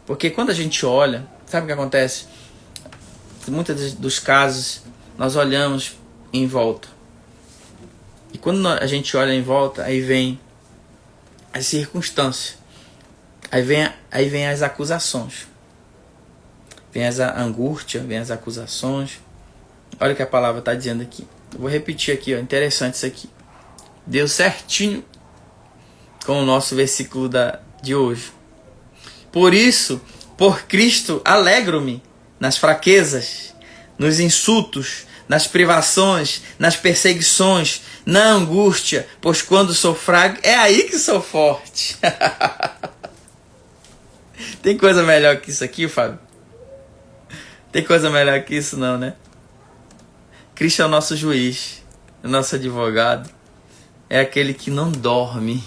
Porque quando a gente olha, sabe o que acontece? Em muitos dos casos, nós olhamos em volta. E quando a gente olha em volta, aí vem as circunstâncias. Aí vem as acusações. Vem a angústia, vem as acusações. Olha o que a palavra está dizendo aqui. Eu vou repetir aqui, ó, interessante isso aqui. Deu certinho com o nosso versículo de hoje. Por isso, por Cristo, alegro-me nas fraquezas, nos insultos, nas privações, nas perseguições, na angústia, pois quando sou fraco, é aí que sou forte. Tem coisa melhor que isso aqui, Fábio? Tem coisa melhor que isso não, né? Cristo é o nosso juiz, o nosso advogado, é aquele que não dorme.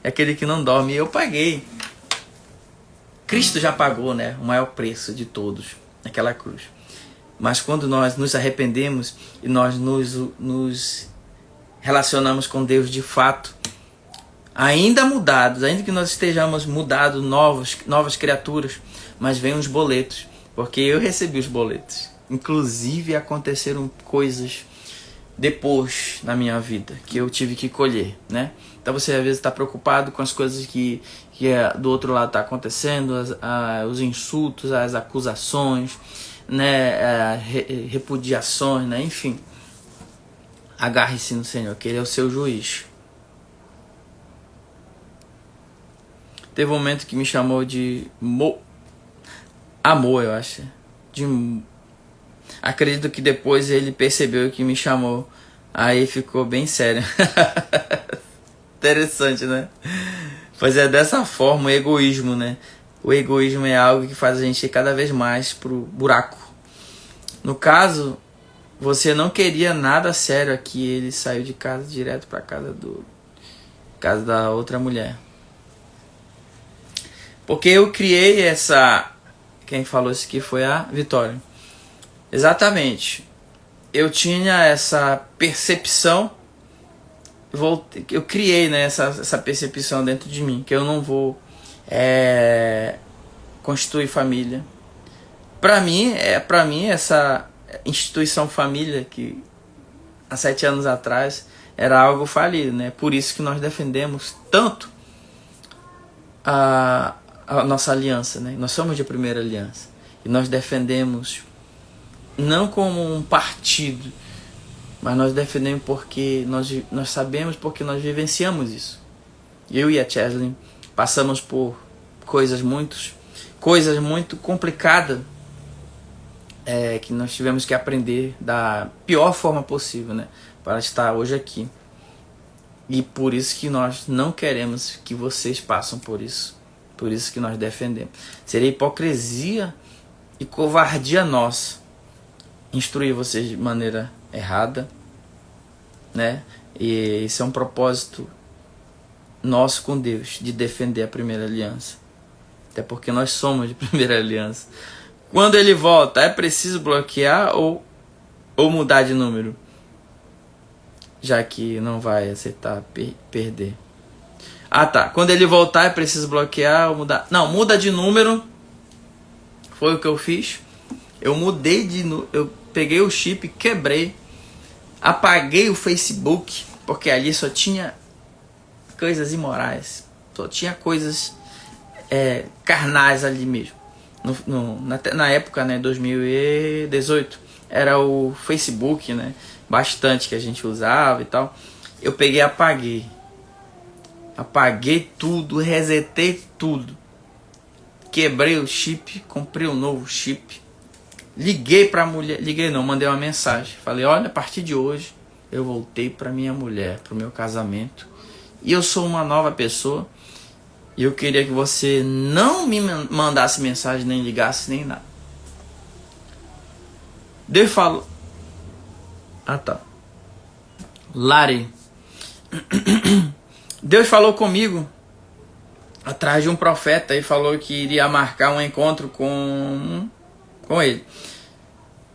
É aquele que não dorme. E eu paguei. Cristo já pagou, né, o maior preço de todos, naquela cruz. Mas quando nós nos arrependemos e nós nos relacionamos com Deus de fato, ainda mudados, ainda que nós estejamos mudados, novas criaturas, mas vem os boletos, porque eu recebi os boletos. Inclusive aconteceram coisas depois na minha vida que eu tive que colher, né? Então você às vezes está preocupado com as coisas que do outro lado está acontecendo, os insultos, as acusações, né? Repudiações, né? Enfim, agarre-se no Senhor, que Ele é o seu juiz. Teve um momento que me chamou de amor, eu acho, acredito que depois ele percebeu que me chamou. Aí ficou bem sério. Interessante, né? Pois é dessa forma o egoísmo, né? O egoísmo é algo que faz a gente ir cada vez mais pro buraco. No caso, você não queria nada sério aqui. Ele saiu de casa direto para casa da outra mulher. Porque eu criei essa... Quem falou isso aqui foi a Vitória. Exatamente. Eu tinha essa percepção, eu criei, né, essa percepção dentro de mim, que eu não vou constituir família. Para mim, essa instituição família, que há 7 anos atrás era algo falido, né? Por isso que nós defendemos tanto a nossa aliança, né? Nós somos de primeira aliança. E nós defendemos não como um partido, mas nós defendemos porque nós sabemos, porque nós vivenciamos isso. Eu e a Chesley passamos por coisas muito complicadas, que nós tivemos que aprender da pior forma possível, né, para estar hoje aqui. E por isso que nós não queremos que vocês passem por isso. Por isso que nós defendemos. Seria hipocrisia e covardia nossa instruir vocês de maneira errada, né? E esse é um propósito nosso com Deus, de defender a primeira aliança. Até porque nós somos de primeira aliança. Quando ele volta, é preciso bloquear ou mudar de número? Já que não vai aceitar perder. Ah, tá. Quando ele voltar, é preciso bloquear ou mudar? Não, muda de número. Foi o que eu fiz. Eu mudei de número. Eu peguei o chip, quebrei. Apaguei o Facebook, porque ali só tinha coisas imorais. Só tinha coisas carnais ali mesmo. Na época, né, 2018, era o Facebook, né, bastante que a gente usava e tal. Eu peguei e apaguei tudo, resetei tudo, quebrei o chip, comprei um novo chip, liguei pra mulher, mandei uma mensagem, falei: olha, a partir de hoje eu voltei pra minha mulher, pro meu casamento, e eu sou uma nova pessoa. E eu queria que você não me mandasse mensagem, nem ligasse, nem nada. Deus falou. Ah, tá. Lari. Deus falou comigo atrás de um profeta e falou que iria marcar um encontro com ele.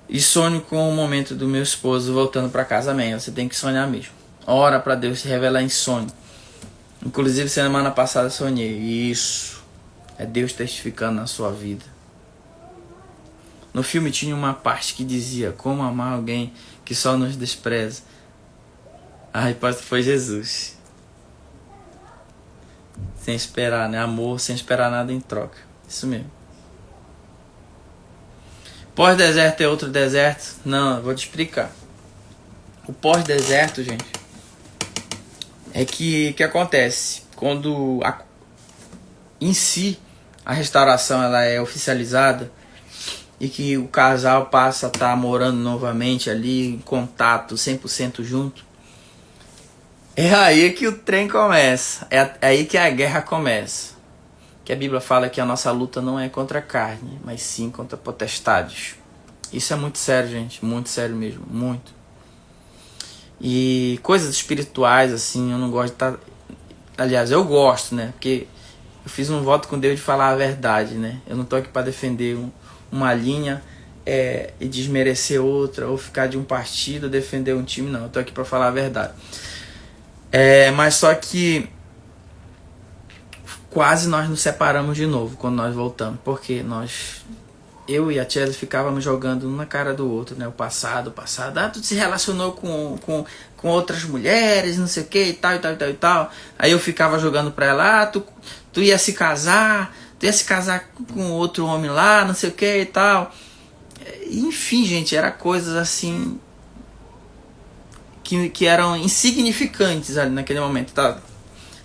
E sonho com o momento do meu esposo voltando para casa. Amém. Você tem que sonhar mesmo. Ora para Deus se revelar em sonho. Inclusive, semana passada sonhei. Isso é Deus testificando na sua vida. No filme tinha uma parte que dizia: como amar alguém que só nos despreza. A resposta foi Jesus. Sem esperar, né? Amor, sem esperar nada em troca. Isso mesmo. Pós-deserto é outro deserto? Não, eu vou te explicar. O pós-deserto, gente, é que acontece quando em si a restauração ela é oficializada e que o casal passa a estar morando novamente ali, em contato, 100% junto. É aí que o trem começa, é aí que a guerra começa. Que a Bíblia fala que a nossa luta não é contra a carne, mas sim contra potestades. Isso é muito sério, gente, muito sério mesmo, muito. E coisas espirituais, assim, eu não gosto de estar... Aliás, eu gosto, né? Porque eu fiz um voto com Deus de falar a verdade, né? Eu não tô aqui para defender uma linha e desmerecer outra, ou ficar de um partido, defender um time, não. Eu tô aqui para falar a verdade. Mas só que quase nós nos separamos de novo quando nós voltamos. Porque eu e a Chelsea ficávamos jogando um na cara do outro, né? O passado. Ah, tu se relacionou com outras mulheres, não sei o que, e tal. Aí eu ficava jogando pra ela: tu ia se casar com outro homem lá, não sei o que e tal. Enfim, gente, era coisas assim que eram insignificantes ali naquele momento.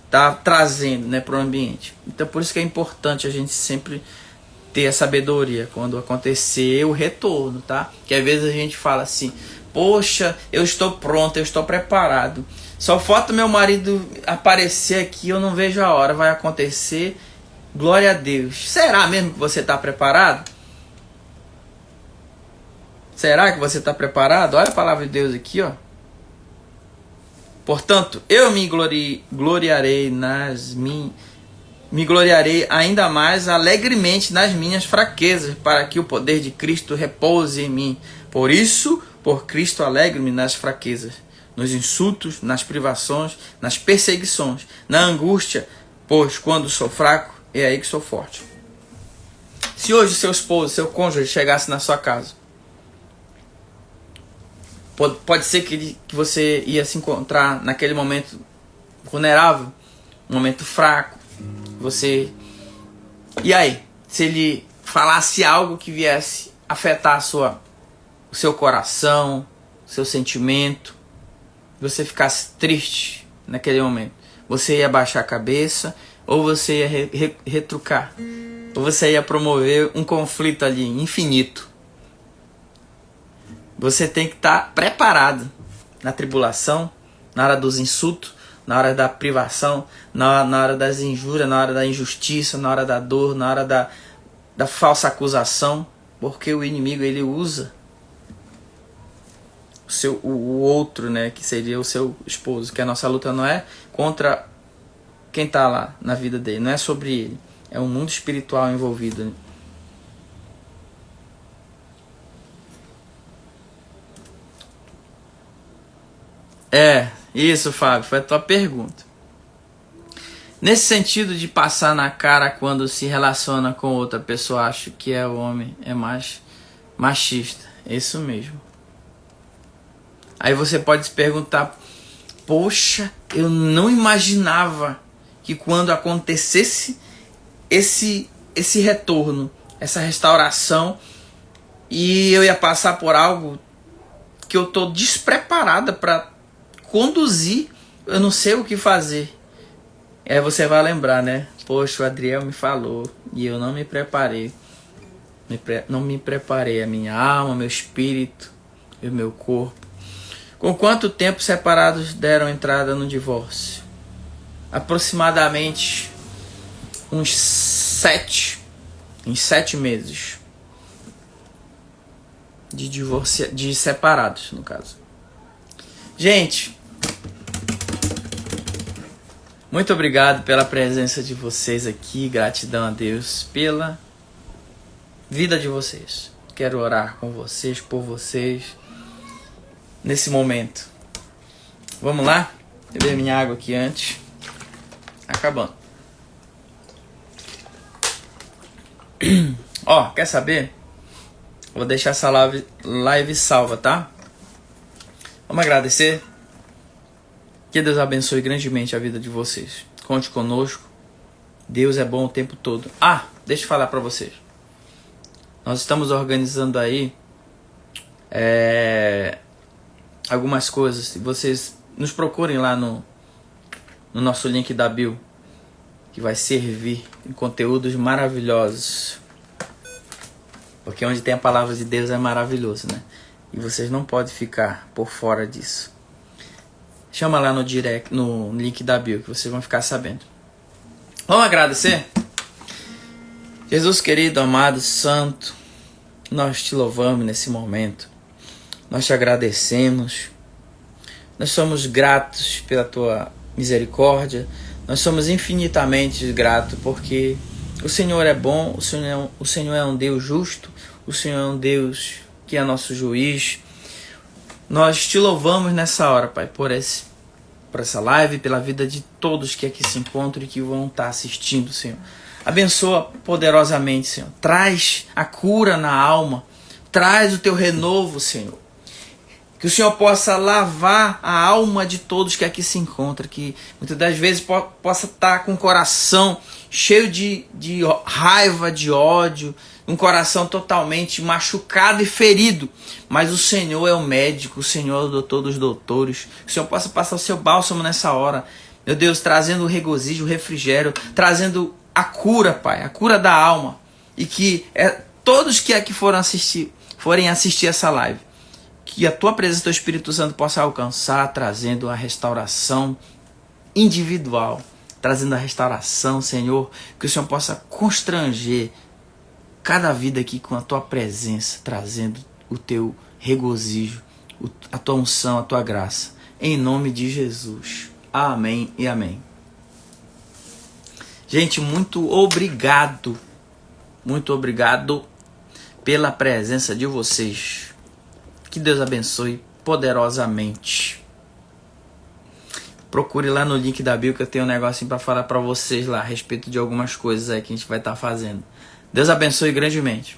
Tá trazendo, né, pro ambiente. Então por isso que é importante a gente sempre ter a sabedoria quando acontecer o retorno, tá? Que às vezes a gente fala assim: poxa, eu estou pronto, eu estou preparado. Só falta meu marido aparecer aqui, eu não vejo a hora, vai acontecer. Glória a Deus. Será mesmo que você está preparado? Será que você está preparado? Olha a palavra de Deus aqui, ó. Portanto, eu me gloriarei me gloriarei ainda mais alegremente nas minhas fraquezas, para que o poder de Cristo repouse em mim. Por isso, por Cristo, alegro-me nas fraquezas, nos insultos, nas privações, nas perseguições, na angústia, pois quando sou fraco, é aí que sou forte. Se hoje seu esposo, seu cônjuge chegasse na sua casa, pode ser que você ia se encontrar naquele momento vulnerável, um momento fraco. E aí, se ele falasse algo que viesse afetar o seu coração, o seu sentimento, você ficasse triste naquele momento, você ia baixar a cabeça, ou você ia retrucar, ou você ia promover um conflito ali infinito. Você tem que estar preparado na tribulação, na hora dos insultos, na hora da privação, na hora das injúrias, na hora da injustiça, na hora da dor, na hora da falsa acusação, porque o inimigo ele usa o outro, né, que seria o seu esposo, que a nossa luta não é contra quem tá lá na vida dele, não é sobre ele, é um mundo espiritual envolvido. Isso, Fábio, foi a tua pergunta. Nesse sentido de passar na cara quando se relaciona com outra pessoa, acho que é o homem, é mais machista, é isso mesmo. Aí você pode se perguntar, poxa, eu não imaginava que quando acontecesse esse retorno, essa restauração, e eu ia passar por algo que eu tô despreparada para conduzir, eu não sei o que fazer. Aí você vai lembrar, né? Poxa, o Adriel me falou e eu não me preparei. Não me preparei, a minha alma, meu espírito e o meu corpo. Com quanto tempo separados deram entrada no divórcio? Aproximadamente uns 7 meses de separados, no caso. Gente, muito obrigado pela presença de vocês aqui. Gratidão a Deus pela vida de vocês. Quero orar com vocês, por vocês, nesse momento. Vamos lá? Beber minha água aqui antes. Acabando. Ó, quer saber? Vou deixar essa live salva, tá? Vamos agradecer. Que Deus abençoe grandemente a vida de vocês. Conte conosco. Deus é bom o tempo todo. Deixa eu falar pra vocês. Nós estamos organizando aí algumas coisas. Se vocês nos procurem lá no nosso link da bio, que vai servir em conteúdos maravilhosos. Porque onde tem a palavra de Deus é maravilhoso, né? E vocês não podem ficar por fora disso. Chama lá no direct, no link da bio, que vocês vão ficar sabendo. Vamos agradecer? Jesus querido, amado, santo, nós te louvamos nesse momento. Nós te agradecemos. Nós somos gratos pela tua misericórdia. Nós somos infinitamente gratos porque o Senhor é bom, o Senhor é um Deus justo, o Senhor é um Deus que é nosso juiz. Nós te louvamos nessa hora, Pai, por essa live, pela vida de todos que aqui se encontram e que vão estar assistindo, Senhor. Abençoa poderosamente, Senhor. Traz a cura na alma. Traz o teu renovo, Senhor. Que o Senhor possa lavar a alma de todos que aqui se encontram. Que muitas das vezes possa estar com o coração cheio de raiva, de ódio. Um coração totalmente machucado e ferido. Mas o Senhor é o médico, o Senhor é o doutor dos doutores. Que o Senhor possa passar o seu bálsamo nessa hora. Meu Deus, trazendo o regozijo, o refrigério. Trazendo a cura, Pai. A cura da alma. E que todos que aqui forem assistir essa live. Que a tua presença, teu Espírito Santo possa alcançar. Trazendo a restauração individual. Trazendo a restauração, Senhor. Que o Senhor possa constranger cada vida aqui com a tua presença, trazendo o teu regozijo, a tua unção, a tua graça. Em nome de Jesus. Amém e amém. Gente, muito obrigado. Muito obrigado pela presença de vocês. Que Deus abençoe poderosamente. Procure lá no link da bio que eu tenho um negocinho para falar para vocês lá a respeito de algumas coisas aí que a gente vai estar fazendo. Deus abençoe grandemente.